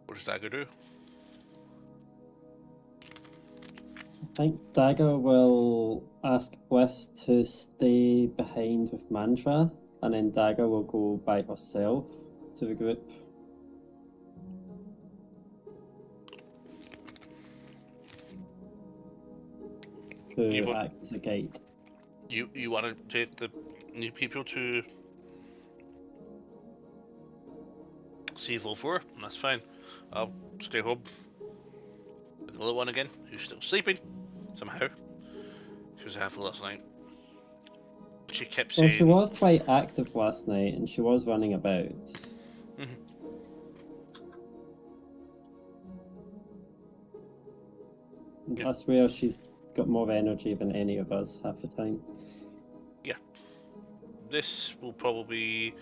what does Dagger do? I think Dagger will ask Bliss to stay behind with Mantra, and then Dagger will go by herself to the group. To act as a guide. You want to take the new people to see Volfor? That's fine. I'll stay home with the little one again, who's still sleeping somehow. She was half last night. She kept saying. Well, she was quite active last night, and she was running about. Yeah. I swear she's got more energy than any of us half the time. Yeah. This will probably be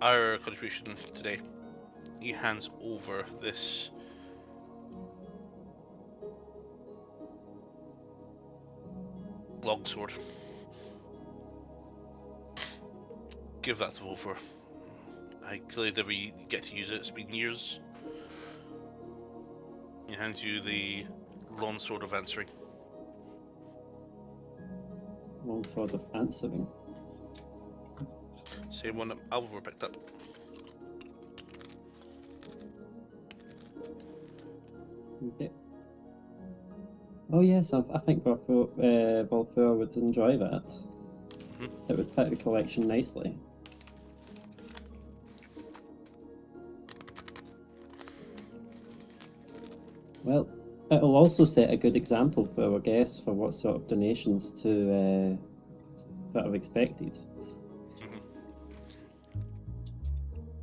our contribution today. He hands over this longsword. Give that to Wolfer. I clearly never get to use it. It's been years. He hands you the longsword of answering. Longsword of answering. Same one that Alvar picked up. Okay. Oh yes, I think Volpur would enjoy that. It would fit the collection nicely. Well, it'll also set a good example for our guests for what sort of donations to that are expected.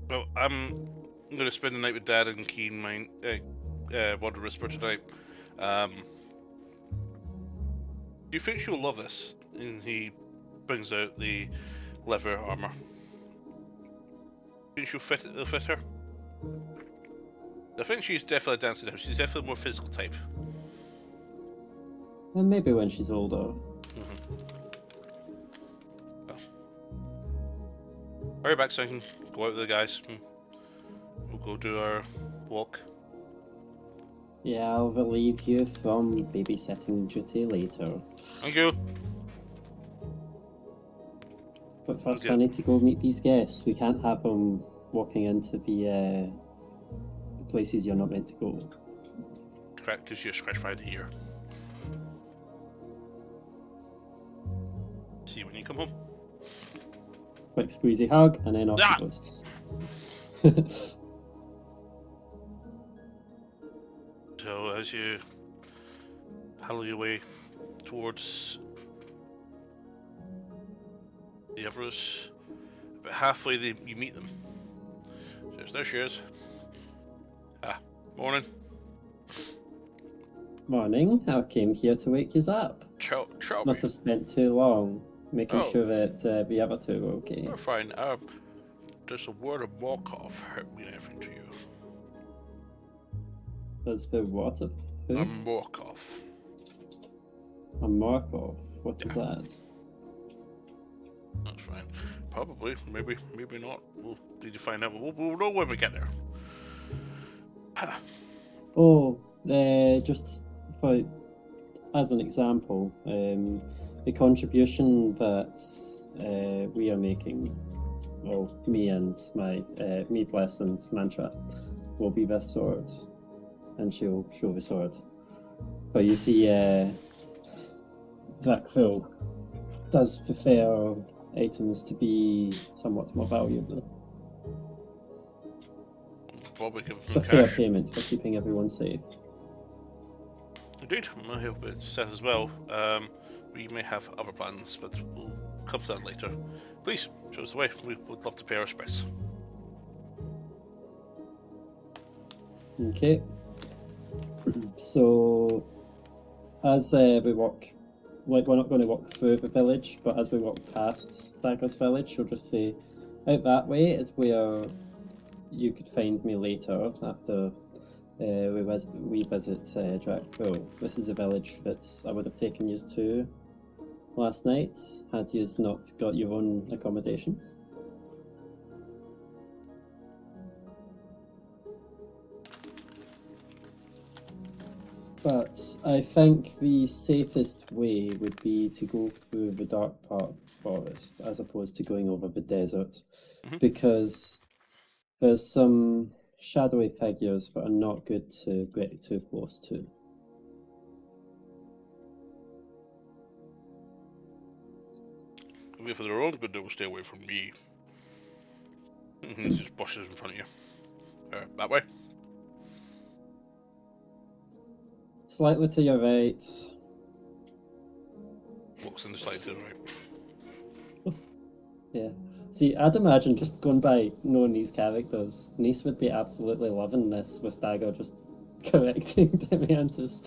Well, I'm going to spend the night with Dad and Keen Mine, Water Whisper tonight. Do you think she'll love this? And he brings out the leather armor. think it'll fit her? I think she's definitely a dancer now. She's definitely a more physical type. And maybe when she's older. Hurry back so I can go out with the guys. We'll go do our walk. Yeah, I'll relieve you from babysitting duty later. Thank you. But first, Okay. I need to go meet these guests. We can't have them walking into the places you're not meant to go. Correct, because you're scratch right here. See you when you come home. Quick squeezy hug, and then off Ah! he goes. So as you paddle your way towards the Everest, about halfway you meet them. There she is. Morning. Morning, I came here to wake you up. Chow Must have spent too long making Oh. sure that the other two were okay. We're fine. Does a word of Morkov hurt me anything to you? Does the what of who? Morkov. A Markov. What is that? That's fine. Probably. Maybe not. We'll need to find out. We'll know when we get there. Oh, just for, as an example, the contribution that we are making, well, me and my me bless and mantra, will be this sword, and she'll show the sword. But you see, Dracville does prefer items to be somewhat more valuable. Probably give It's a them fair cash. payment for keeping everyone safe. Indeed, I hope it says as well. We may have other plans, but we'll come to that later. Please, show us the way. We would love to pay our respects. Okay. So, as we walk, like we're not going to walk through the village, but as we walk past Dagger's village, she'll just say, out that way is where you could find me later after we visit Dracville. This is a village that I would have taken you to last night had you not got your own accommodations. But I think the safest way would be to go through the dark part of the forest as opposed to going over the desert, because there's some shadowy figures that are not good to get too close to. Maybe for their own good, they will stay away from me. There's just bushes in front of you. That way. Slightly to your right. Walks in the side to the right. Yeah. See, I'd imagine just going by knowing these characters, Nice would be absolutely loving this with Dagger just correcting Demiantus.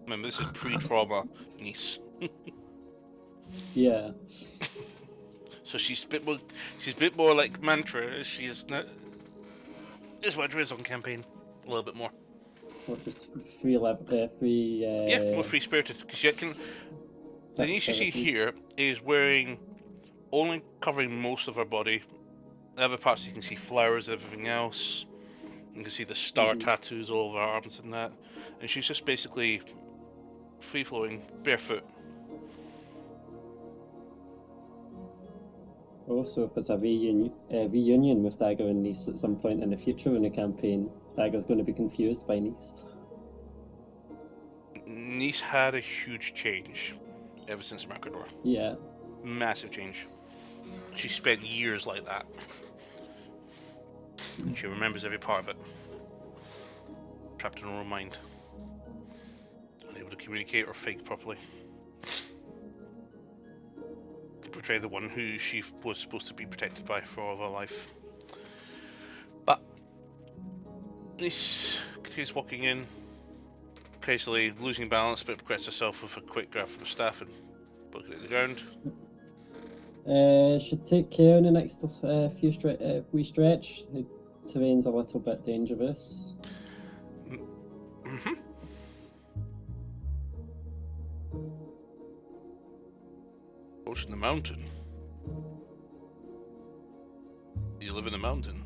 Remember, this is pre-trauma niece. Yeah. So she's a bit more like Mantra as she is now. Is what is on campaign a little bit more. Or just free Yeah, more free spirited because you can. The niece you see here is wearing only covering most of her body. The other parts you can see flowers, everything else. You can see the star tattoos all over her arms and that. And she's just basically free flowing, barefoot. Also, if there's a reunion with Dagger and Nice at some point in the future in the campaign, Dagger's going to be confused by Nice. Nice had a huge change ever since Macador. Yeah. Massive change. She spent years like that. And she remembers every part of it. Trapped in her own mind. Unable to communicate or think properly. Portray the one who she was supposed to be protected by for all of her life. But Nice continues walking in, occasionally losing balance, but regrets herself with a quick grab from the staff and poking it at the ground. Should take care in the next wee stretch. The terrain's a little bit dangerous. Mm-hmm. Close in the mountain. Do you live in the mountain?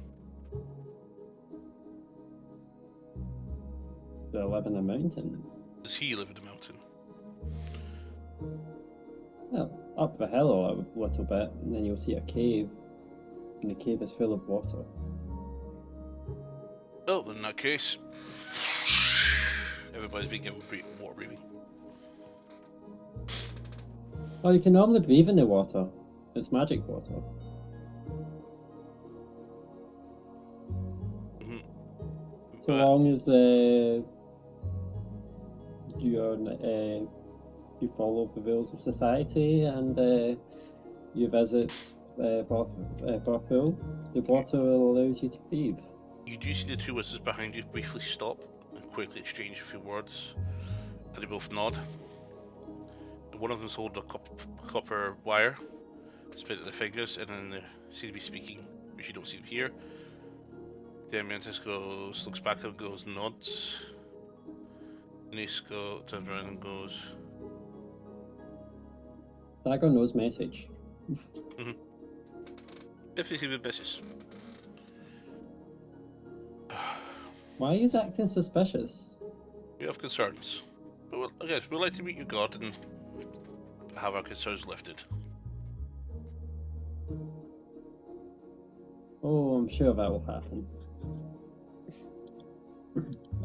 Do I live in a mountain? Does he live in the mountain? Well, up the hill a little bit, and then you'll see a cave. And the cave is full of water. Oh, in that case, everybody's been given water breathing. Oh, you can normally breathe in the water. It's magic water. Mm-hmm. So long as you follow the rules of society and you visit Barpool, the water will allow you to breathe. You do see the two wizards behind you briefly stop and quickly exchange a few words, and they both nod. One of them's holding a copper wire, split at the fingers, and then they seem to be speaking, which you don't seem to hear. The Mantis looks back and goes, nods. Nisco turns around and goes, Dagger knows message. mm-hmm. Definitely the business. Why are you acting suspicious? We have concerns. But again, we'd like to meet your god and have our concerns lifted. Oh, I'm sure that will happen.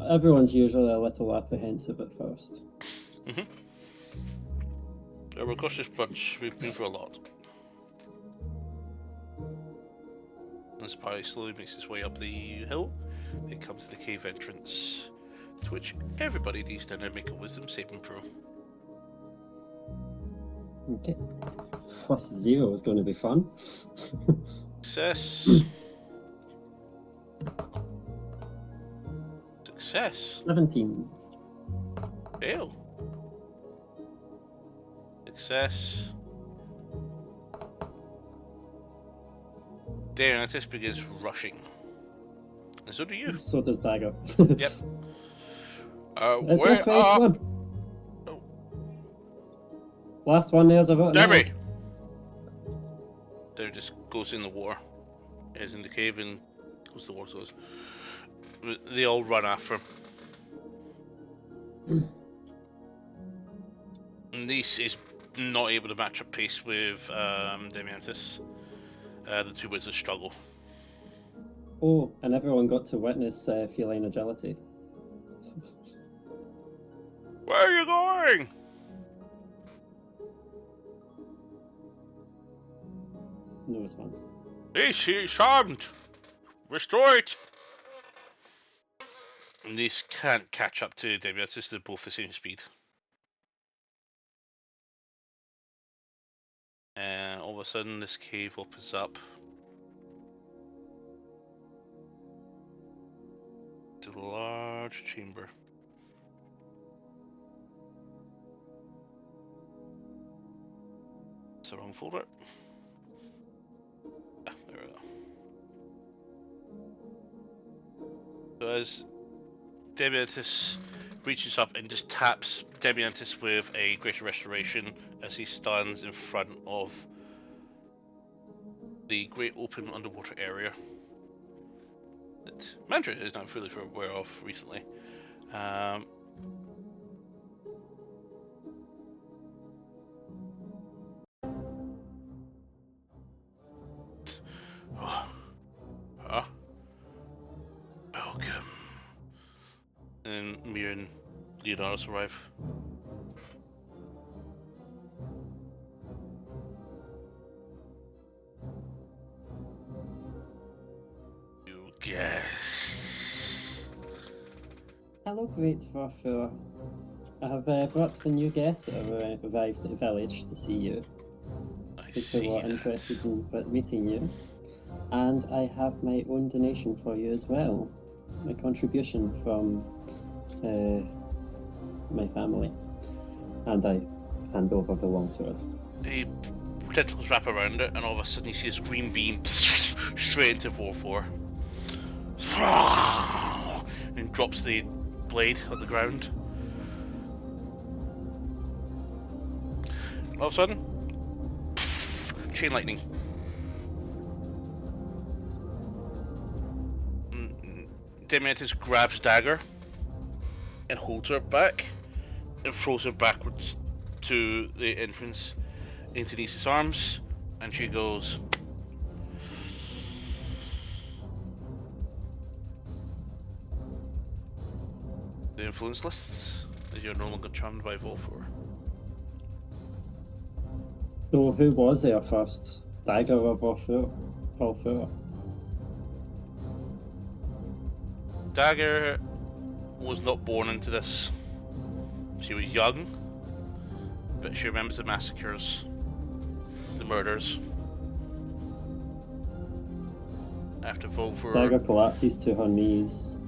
Everyone's usually a little apprehensive at first. Mm-hmm. We're a cautious bunch. We've been through a lot. And Spy slowly makes its way up the hill. It comes to the cave entrance, to which everybody needs to now make a wisdom saving throw. Okay. +0 is going to be fun. Success. Success. 17. Fail. Success. Dionysus begins rushing. And so do you. So does Dagger. Yep. It's this way, come on. Oh. Last one there's a vote. Derby! There just goes in the water. Is in the cave and goes the water goes. They all run after him. And this is not able to match up pace with Demiantis. The two wizards struggle. Oh, and everyone got to witness feline agility. Where are you going? No response. He's charmed. Restore it. And these can't catch up to Demiantis. They're both the same speed. And all of a sudden, this cave opens up. To a large chamber. It's the wrong folder. Ah, there we go. So as Demiantis reaches up and just taps Demiantis with a greater restoration as he stands in front of the great open underwater area that Mantra is not fully aware of recently. Welcome. And Mir and Leonardo's arrive. You guess. Hello, great Varfur. I have brought the new guests that have arrived at the village to see you. I If they see were that. interested in meeting you. And I have my own donation for you as well. My contribution from my family. And I hand over the longsword. He tentacles wrap around it, and all of a sudden you see this green beam straight into Vorfor. And drops the blade on the ground. All of a sudden, chain lightning. Demiantis grabs dagger and holds her back and throws her backwards to the entrance into Nisa's arms, and she goes. The influence lists as you're no longer charmed by Volfor. So who was there first? Dagger or Volfor? Dagger was not born into this. She was young, but she remembers the massacres, the murders. After Volfor, Dagger collapses to her knees.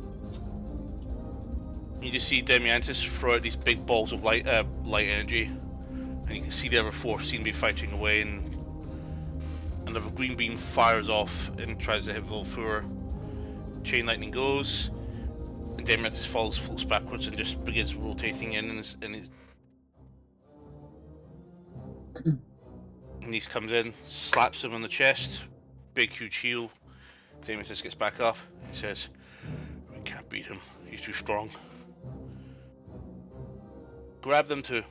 you just see Demiantis throw out these big balls of light energy, and you can see the other four seem to be fighting away, and another green beam fires off and tries to hit Volfor. Chain lightning goes, and Demiantis falls backwards and just begins rotating in, and Nice comes in, slaps him on the chest, big huge heal. Demiantis gets back up. He says, "We can't beat him. He's too strong." Grab them too.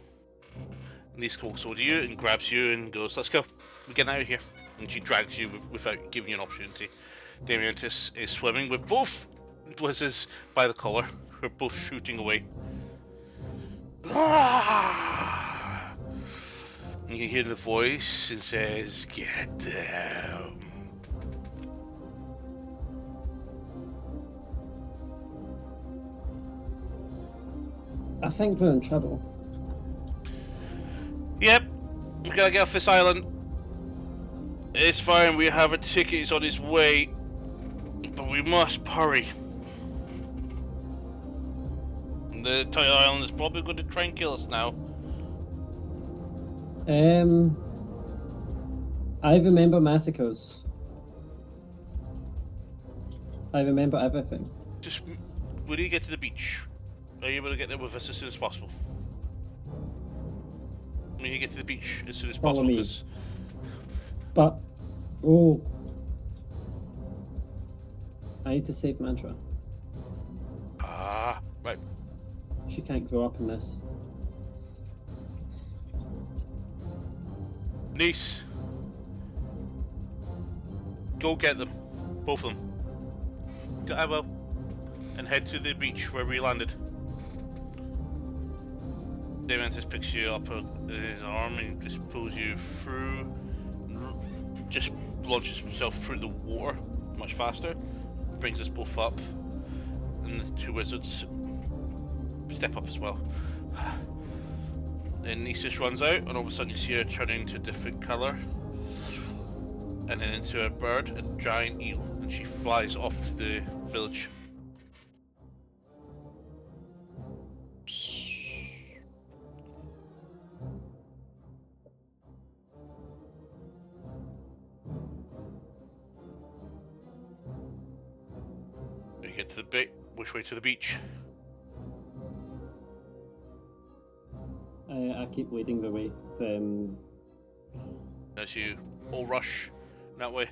Nice walks over to you and grabs you and goes, "Let's go. We're getting out of here." And she drags you without giving you an opportunity. Demiantis is swimming with both Blizzes by the collar, who are both shooting away. Ah! And you hear the voice and says, "Get down." I think we're in trouble. Yep, we gotta get off this island. It's fine, we have a ticket, it's on its way. But we must hurry. The entire island is probably going to try and kill us now. I remember massacres. I remember everything. Just, when you get to the beach, are you able to get there with us as soon as possible? When you get to the beach as soon as Follow possible, me. But, I need to save Mantra. Ah, right. She can't grow up in this. Nice. Go get them. Both of them. I will. And head to the beach where we landed. Demiantis picks you up in his arm and just pulls you through. Just launches himself through the water much faster. Brings us both up. And the two wizards step up as well. And Nisus runs out, and all of a sudden you see her turning into a different colour. And then into a bird, a giant eel, and she flies off to the village. We get to the bit, which way to the beach? I keep leading the way. As you all rush that way.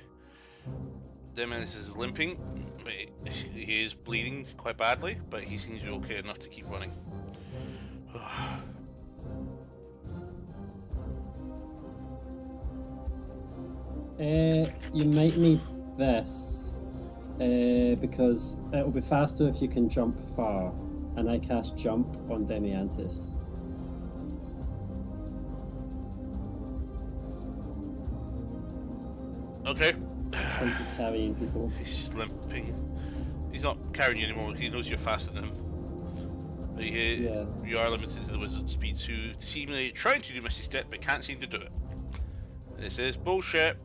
Demis is limping, but he is bleeding quite badly, but he seems to be okay enough to keep running. You might need this, because it'll be faster if you can jump far, and I cast jump on Demiantis. Okay. Since he's carrying people. He's limping. He's not carrying you anymore because he knows you're faster than him. But you are limited to the wizard's speed, who seemingly trying to do Misty Step but can't seem to do it. This is bullshit.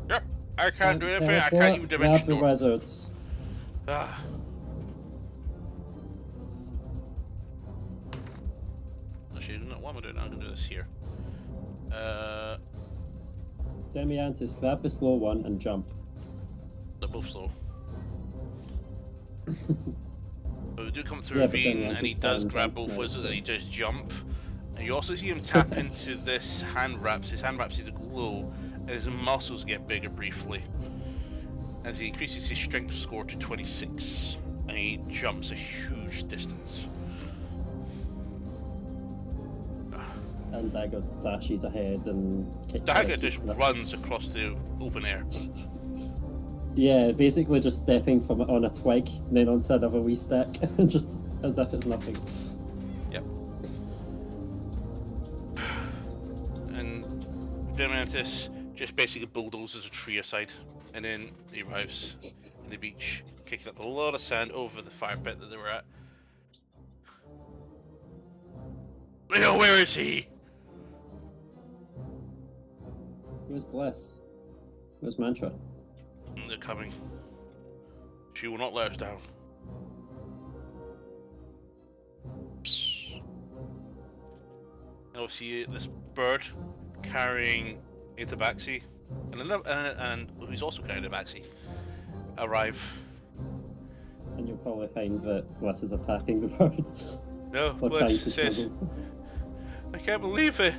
Yep, I can't do anything. I can't even dimension the door. wizards. Ah. Actually, what am I doing? I'm gonna do this here. Demiantis, grab the slow one and jump. They're both slow. But we do come through Yeah, a but ravine, Demiantis and he does can grab jump both now, of us, so- and he does jump. And you also see him tap into this hand wraps. His hand wraps either glow, and his muscles get bigger briefly as he increases his strength score to 26, and he jumps a huge distance. And Dagger dashes ahead and Dagger just runs across the open air. Yeah, basically just stepping from on a twig, then onto another wee stick, just as if it's nothing. Yep. And Demiantis just basically bulldozes a tree aside, and then he arrives in the beach, kicking up a lot of sand over the fire pit that they were at. Leo, where is he? Where's Bliss? Where's Mantra? They're coming. She will not let us down. And obviously this bird carrying a tabaxi, and who's also carrying a tabaxi, arrive. And you'll probably find that Bliss is attacking the bird. No, or trying Bliss to says, struggle. I can't believe it.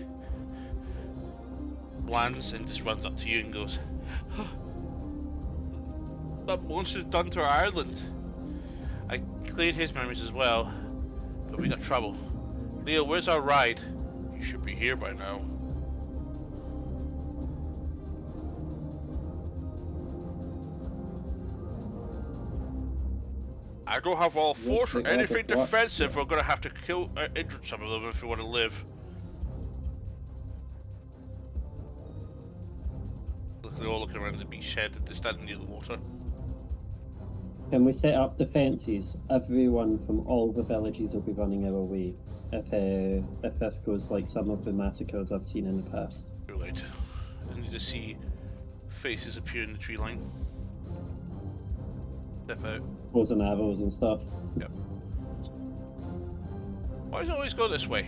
Lands and just runs up to you and goes, that monster's done to our island. I cleared his memories as well, but we got trouble. Leo, where's our ride? You should be here by now. I don't have all force or anything defensive. We're gonna have to kill or injure some of them if we want to live. They're all looking around the beachhead and they're standing near the water. Can we set up defences? Everyone from all the villages will be running our way if this goes like some of the massacres I've seen in the past. You're right. And you just see faces appear in the tree line. Step out. Bows and arrows and stuff. Yep. Why does it always go this way?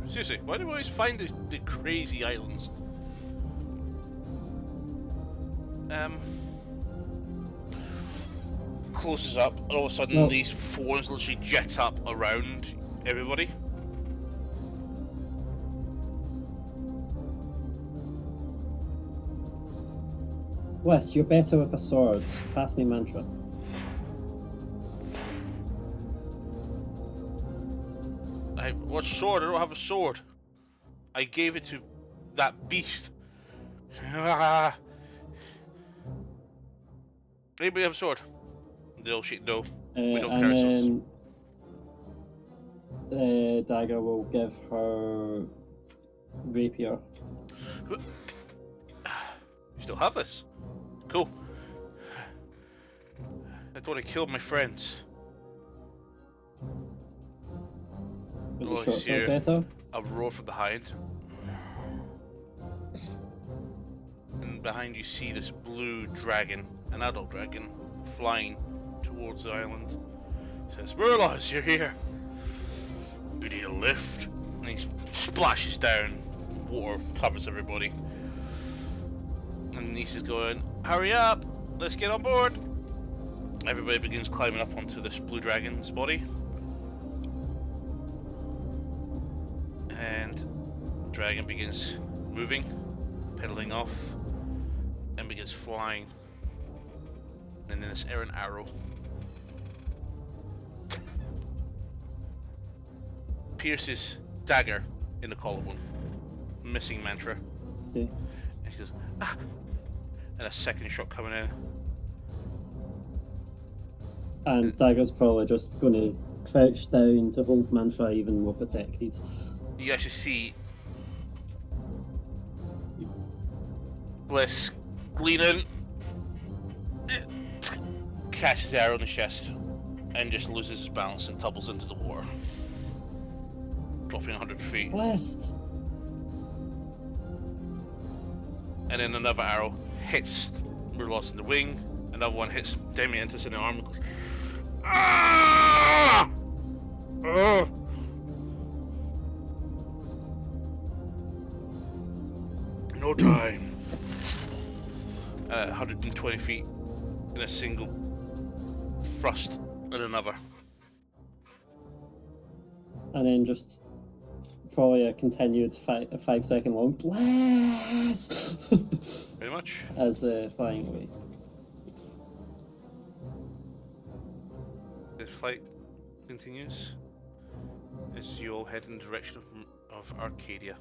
Seriously, why do we always find the crazy islands? Closes up, and all of a sudden these forms literally jet up around everybody. Wes, you're better with the swords. Pass me Mantra. What sword? I don't have a sword. I gave it to that beast. Anybody have a sword? They all shit no. We don't carry swords. And Dagger will give her rapier. You still have this? Cool. I thought I killed my friends. Was the short sword better? A roar from behind. And behind you see this blue dragon, an adult dragon, flying towards the island. It says, Murlocs, you're here. You need a lift. And he splashes down. Water covers everybody. And Nisa's going, hurry up, let's get on board. Everybody begins climbing up onto this blue dragon's body. And the dragon begins moving, pedaling off, and begins flying. And then this errant arrow pierces Dagger in the collarbone, missing Mantra. Okay. And he goes, ah! And a second shot coming in. And Dagger's probably just going to crouch down to hold Mantra even more protected. You actually see Bliss leaning, catches the arrow in the chest, and just loses his balance and tumbles into the water, dropping 100 feet. Bliss! And then another arrow hits Murlocs in the wing, another one hits Demiantis in the arm and goes, ah! no time. 120 feet in a single thrust and another. And then just probably a continued 5 second long blast Very much. as flying away. The flight continues as you all head in the direction of Arcadia.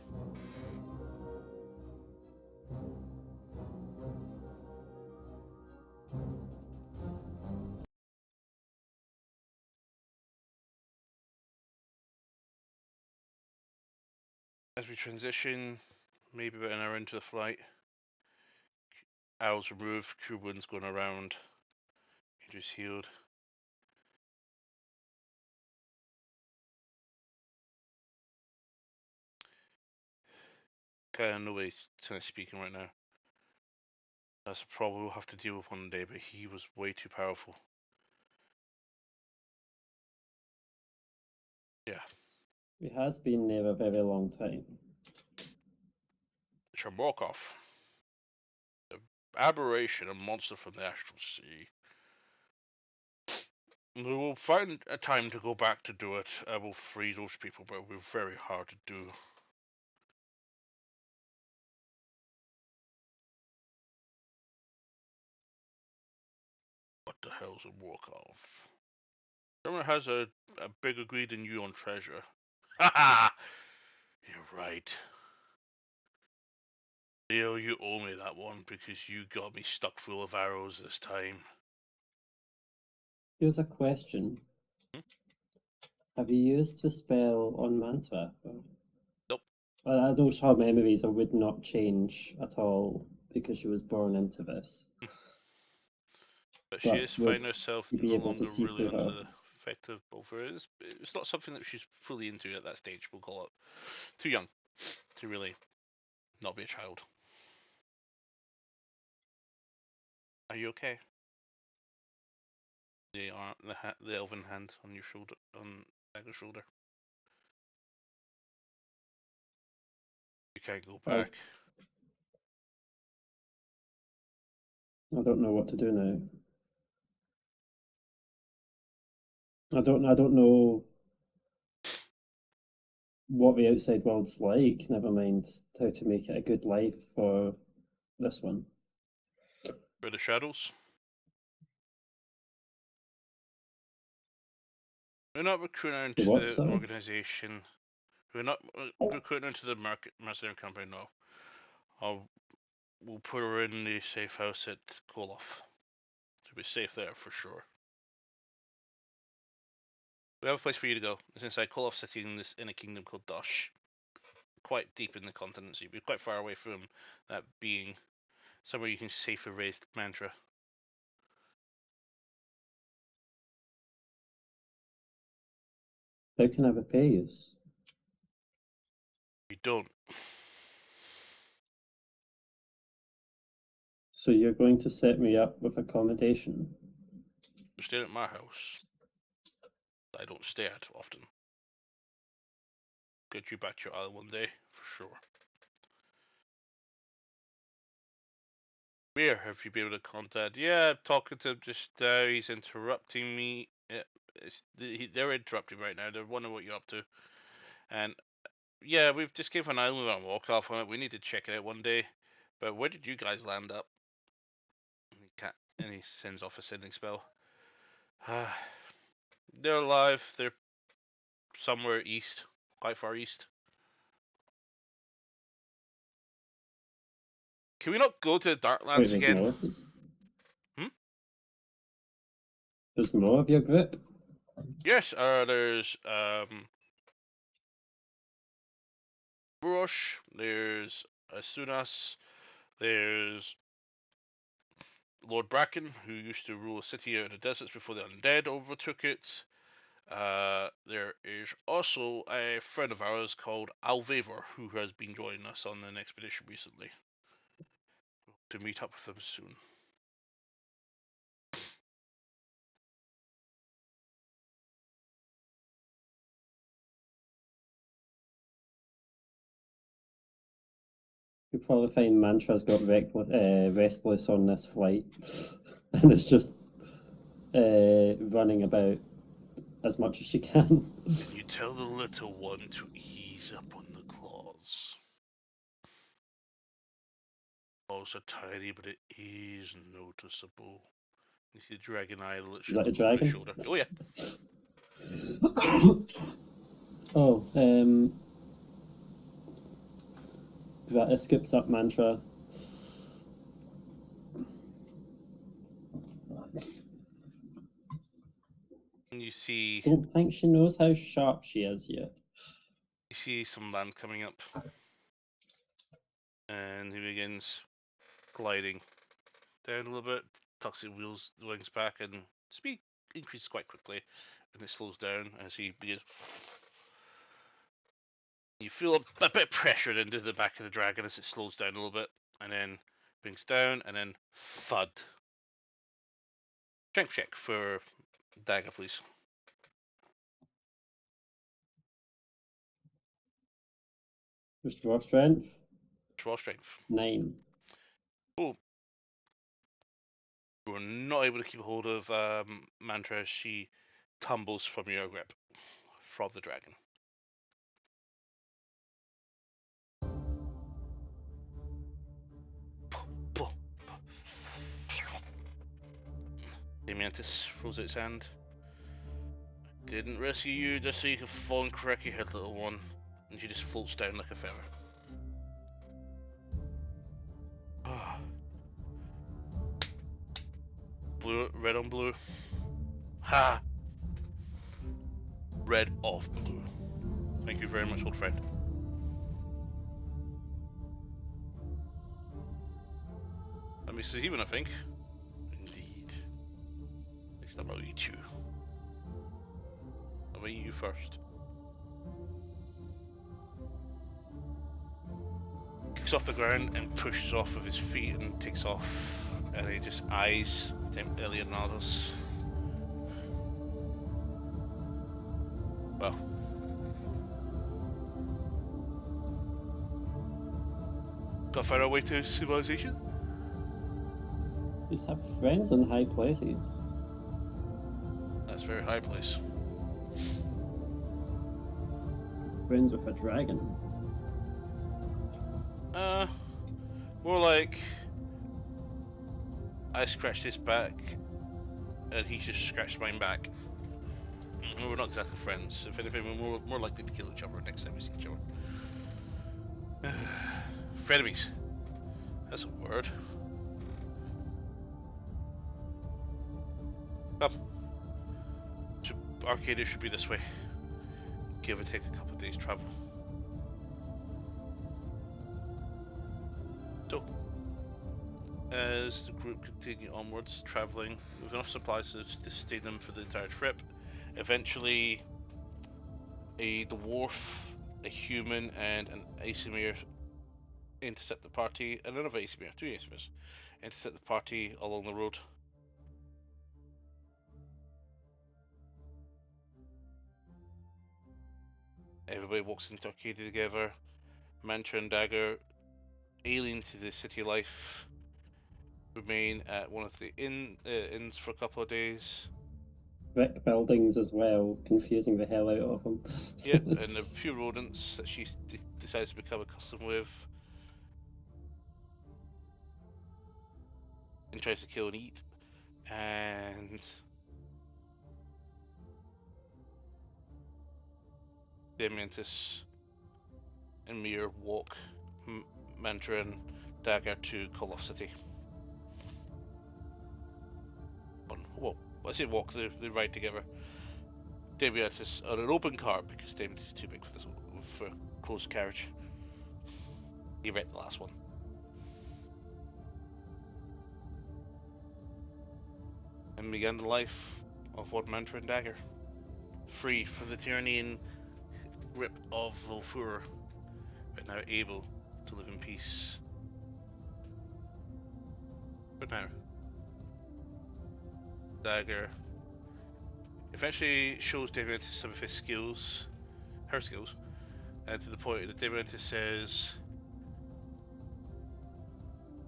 As we transition, maybe about an hour into the flight, arrows removed, crew wounds going around, injuries healed. Kind of no way kind of speaking right now. That's a problem we'll have to deal with one day, but he was way too powerful. Yeah. It has been there a very long time. Shamorkov. The aberration, a monster from the astral sea. We will find a time to go back to do it. I will free those people, but it will be very hard to do. What the hell's a Warkov? Someone has a bigger greed than you on treasure. Haha! You're right. Leo, you owe me that one because you got me stuck full of arrows this time. Here's a question. Have you used the spell on Mantra? Nope. I don't her memories would not change at all because she was born into this. But she is would finding herself you be no able to longer see really through under her? the effect of both of it. It's not something that she's fully into at that stage, we'll call it. Too young to really not be a child. Are you okay? The elven hand on your shoulder, on Dagger's shoulder. You can't go back. I don't know what to do now. I don't know what the outside world's like, never mind how to make it a good life for this one. For the shadows. We're not recruiting into what, the sorry? organization. We're not recruiting into the mercenary company, no. We'll put her in the safe house at Koloff. To be safe there for sure. We have a place for you to go. It's inside Koloff City in a kingdom called Dosh. Quite deep in the continent, so you'll be quite far away from that being. Somewhere you can safely raise the mantra. How can I repay you? You don't. So you're going to set me up with accommodation? You're staying at my house. I don't stay at often. Get you back to your island one day, for sure. Where have you been able to contact? Yeah, I'm talking to him just now. He's interrupting me. They're interrupting right now. They're wondering what you're up to. And yeah, we've just came from an island on walk off on it. We need to check it out one day. But where did you guys land up? And he sends off a sending spell. They're alive. They're somewhere east, quite far east. Can we not go to the Wait, Darklands there's again? more? Hmm? There's more of your group? Yes, there's Burosh, there's Asunas, there's Lord Bracken, who used to rule a city out in the deserts before the undead overtook it. There is also a friend of ours called Alvaver, who has been joining us on an expedition recently. To meet up with them soon. You probably find Mantra's got restless on this flight, and it's just running about as much as she can. Can you tell the little one to ease up on the claws? Claws are tiny, but it is noticeable. You see the dragon eye Is that a look over his dragon? shoulder. Oh yeah. Oh, that scoops up Mantra. And you see Don't think she knows how sharp she is yet. some land coming up, and he begins gliding down a little bit, tucks his wings back, and speed increases quite quickly, and it slows down as he begins. You feel a bit pressured into the back of the dragon as it slows down a little bit, and then brings down, and then thud. Strength check for dagger, please. Just raw strength. Draw strength. 9. Oh, you are not able to keep a hold of Mantra as she tumbles from your grip from the dragon. Dementis throws out its hand. Didn't rescue you just so you could fall and crack your head, little one. And she just floats down like a feather. Blue, red on blue. Ha! Red off blue. Thank you very much, old friend. That makes it even, I think. Indeed. Next time I'll eat you. I'll eat you first. Kicks off the ground and pushes off with his feet and takes off. And he just eyes Leonardo's. Well. Gotta find our way to civilization? Just have friends in high places. That's a very high place. Friends with a dragon. More like I scratched his back and he just scratched mine back. We're not exactly friends. If anything, we're more likely to kill each other next time we see each other. Frenemies. That's a word. Arcadia should be this way. Give or take a couple of days travel. So, as the group continue onwards, traveling with enough supplies to sustain them for the entire trip, eventually the dwarf, a human, and an Asimir intercept the party, and another Asimir, 2 Asimirs, intercept the party along the road. Everybody walks into Arcadia together. Mantra and Dagger, alien to the city life, remain at one of the inns for a couple of days. Brick buildings as well, confusing the hell out of them. Yep, and a few rodents that she decides to become accustomed with. And tries to kill and eat. And Dementis and Mir walk Mantra and Dagger to Koloff City. Well, I say walk, they ride together. Dementis on an open car because Dementis is too big for this for closed carriage. He read the last one. And began the life of one Mantra and Dagger, free from the tyranny and grip of Volfur, but now able to live in peace. But now, Dagger eventually shows Dementis some of his skills, her skills, and to the point that Dementis says,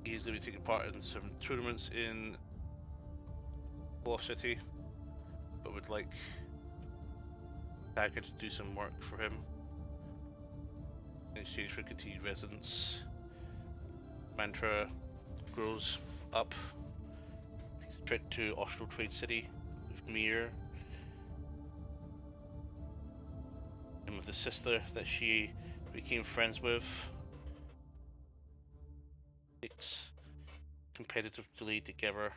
He's going to be taking part in some tournaments in Lost City, but would like Dagger to do some work for him in exchange for continued residence. Mantra grows up, takes a trip to Austral Trade City with Mir, and with the sister that she became friends with. Takes competitively together.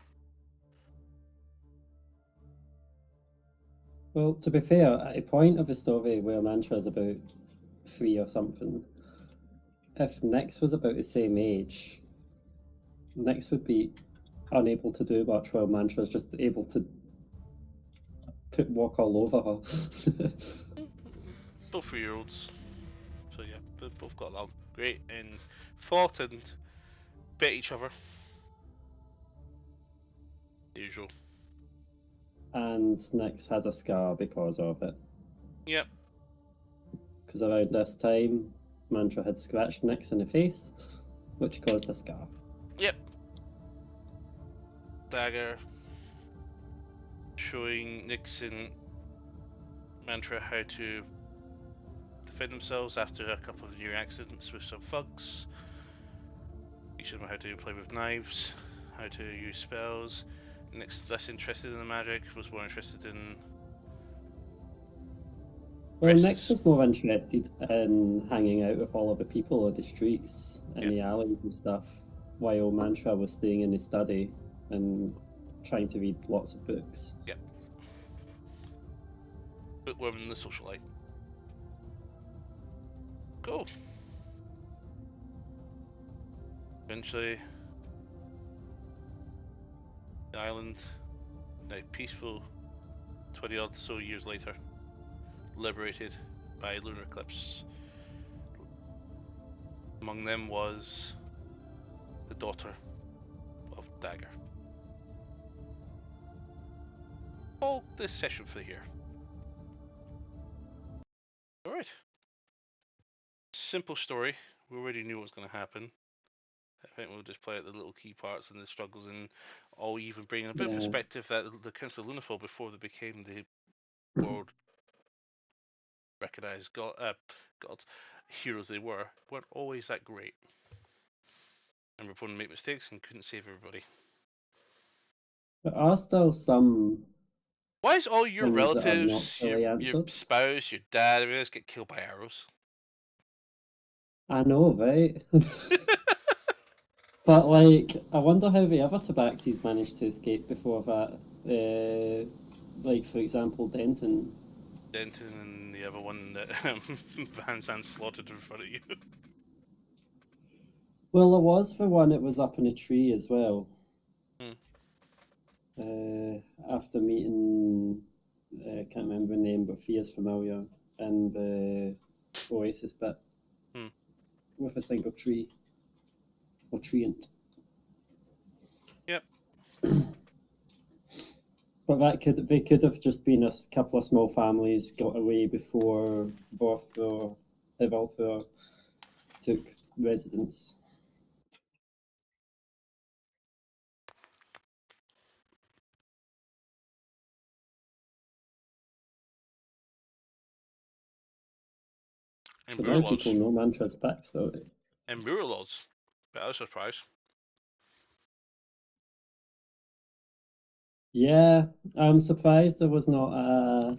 Well, to be fair, at a point of the story where Mantra is about 3 or something, if Nyx was about the same age, Nyx would be unable to do much while Mantra's just able to walk all over her. Both 3-year-olds. So yeah, they both got along great and fought and bit each other. The usual. And Nyx has a scar because of it. Yep. Because around this time, Mantra had scratched Nyx in the face, which caused a scar. Yep. Dagger showing Nixon Mantra how to defend themselves after a couple of near accidents with some thugs. Teaching them how to play with knives, how to use spells. Nix less interested in the magic, was more interested in Well, Nyx dresses. was more interested in hanging out with all of the people on the streets and Yep. the alleys and stuff, while Mantra was staying in his study and trying to read lots of books. Yep. Bookworm and the socialite. Cool. Eventually, the island, now peaceful, 20 odd so years later, liberated by lunar eclipse. Among them was the daughter of Dagger. All this session for here. Alright. Simple story. We already knew what was going to happen. I think we'll just play out the little key parts and the struggles, and all even bring a bit of perspective that the Council of Lunafall, before they became the world recognized gods, heroes they were, weren't always that great. And we're prone to make mistakes and couldn't save everybody. There are still some Why is all your things that are not relatives, fully your answered. spouse, your dad, everyone else get killed by arrows? I know, right? But like, I wonder how the other tabaxis managed to escape before that. Like, for example, Denton. Denton and the other one that Van Zandt slaughtered in front of you. Well, there was the one that was up in a tree as well. Hmm. After meeting, I can't remember the name, but Fia's familiar, and the Oasis bit Hmm. with a single tree or treant. Yep. But they could have just been a couple of small families got away before Evolthor took residence. And So now Murlocs. people know Mantra's backstory. And Murlocs. But I was surprised. Yeah, I'm surprised there was not a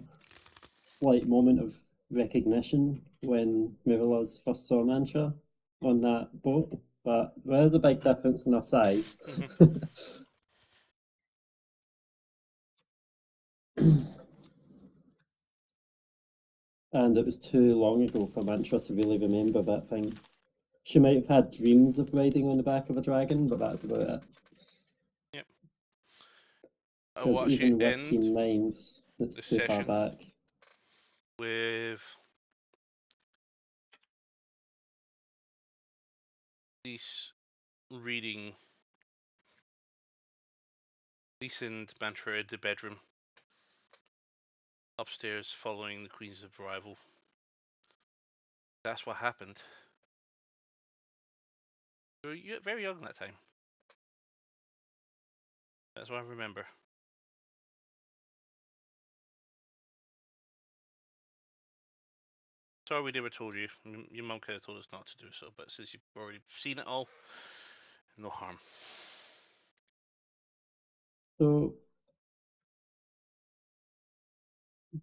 slight moment of recognition when Miralos first saw Mantra on that boat, but there's a big difference in their size. And it was too long ago for Mantra to really remember that thing. She might have had dreams of riding on the back of a dragon, but that's about it. Yep. I Because will actually even with end Team Names, it's the too far session back. with this reading Lisa and Mantra in the bedroom upstairs following the Queen's arrival. That's what happened. You were very young that time. That's what I remember. Sorry we never told you. Your mum could have told us not to do so, but since you've already seen it all, no harm. So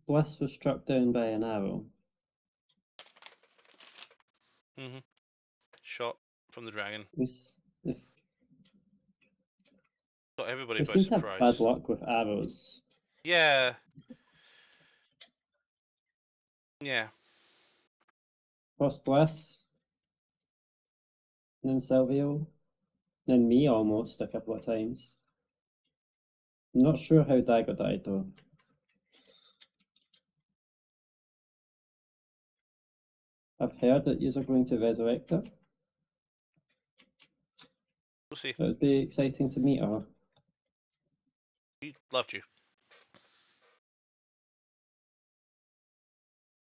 Bliss was struck down by an arrow. Mm-hmm. Shot from the dragon. If Got everybody we by seem to have bad surprise. luck with arrows. Yeah. Yeah. First Bliss, and then Silvio, and then me almost a couple of times. I'm not sure how Dagger died though. I've heard that you're going to resurrect her. We'll see. It would be exciting to meet her. She loved you.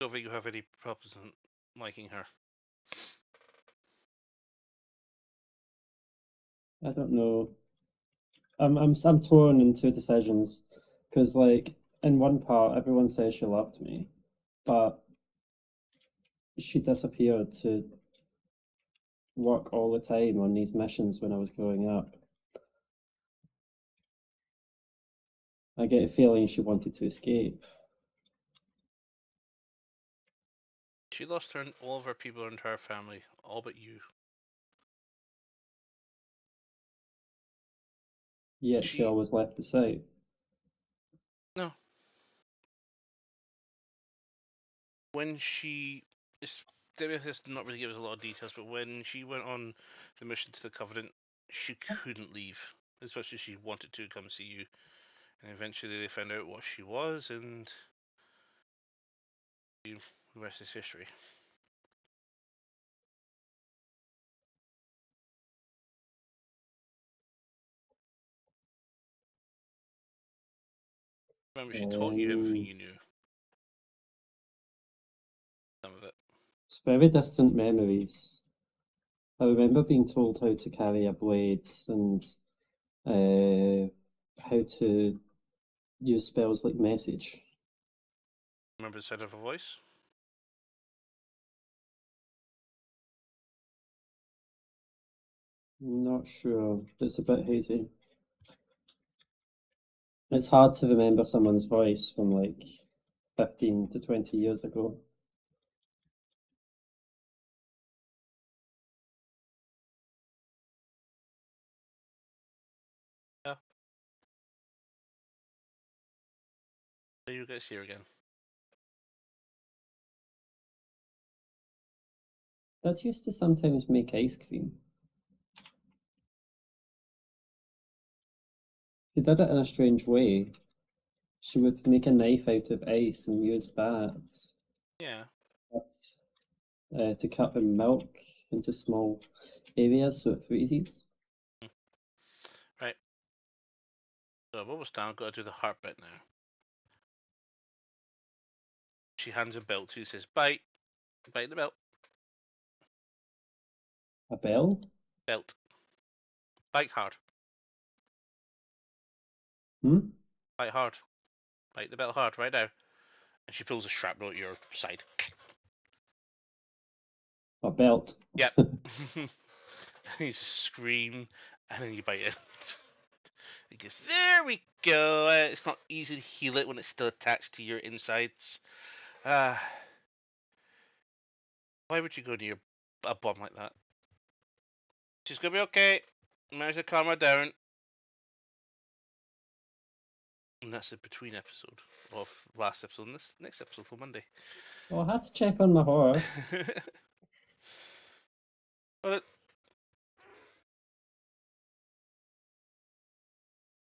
Don't think you have any problems in liking her. I don't know. I'm torn in two decisions because like in one part everyone says she loved me, but she disappeared to work all the time on these missions when I was growing up. I get a feeling she wanted to escape. She lost all of her people, her entire family, all but you. Yet she She always left the site. no. When she is, Debbie has not really give us a lot of details, but when she went on the mission to the Covenant, she couldn't leave as much as she wanted to come see you. And eventually they found out what she was, and the rest is history. Remember, she taught you everything Um, you knew. Some of it. it's very distant memories. I remember being told how to carry a blade and how to use spells like message. Remember the sound of her voice? Not sure. It's a bit hazy. It's hard to remember someone's voice from like 15 to 20 years ago. Yeah. There you guys here again. Dad used to sometimes make ice cream. She did it in a strange way. She would make a knife out of ice and use bats Yeah. to cut the milk into small areas so it freezes. Hmm. Right. So what was done? I've got to do the heart bit now. She hands a belt to you, says, bite. Bite the belt. A bell? Belt. Bite hard. Hmm? Bite hard. Bite the belt hard right now. And she pulls a shrapnel at your side. A belt. Yep. And you scream, and then you bite it. It goes, there we go. It's not easy to heal it when it's still attached to your insides. Uh, why would you go near a bomb like that? She's gonna be okay. Manage to calm her down. And that's the between episode of last episode and this next episode till Monday. Well, I had to check on my horse. But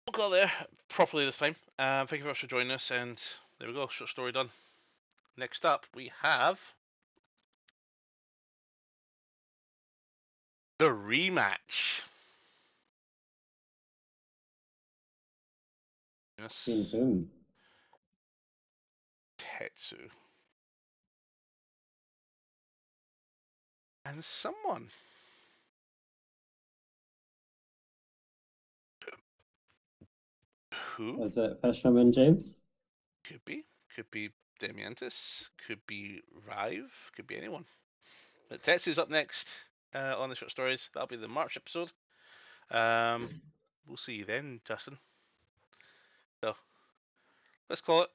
we'll go there properly this time. Thank you very much for joining us, and there we go. Short story done. Next up, we have the rematch. In Yes, whom? Tetsu and someone. Who? Was it Fisherman James? Could be. Could be Demiantis. Could be Rive. Could be anyone. But Tetsu's up next on the short stories. That'll be the March episode. We'll see you then, Justin. So let's call it.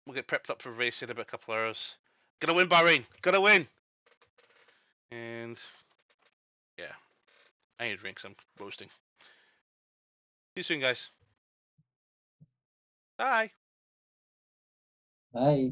We'll get prepped up for race in about a couple hours. Gonna win, Bahrain. Gonna win. And yeah, I need a drink. 'Cause I'm roasting. See you soon, guys. Bye. Bye.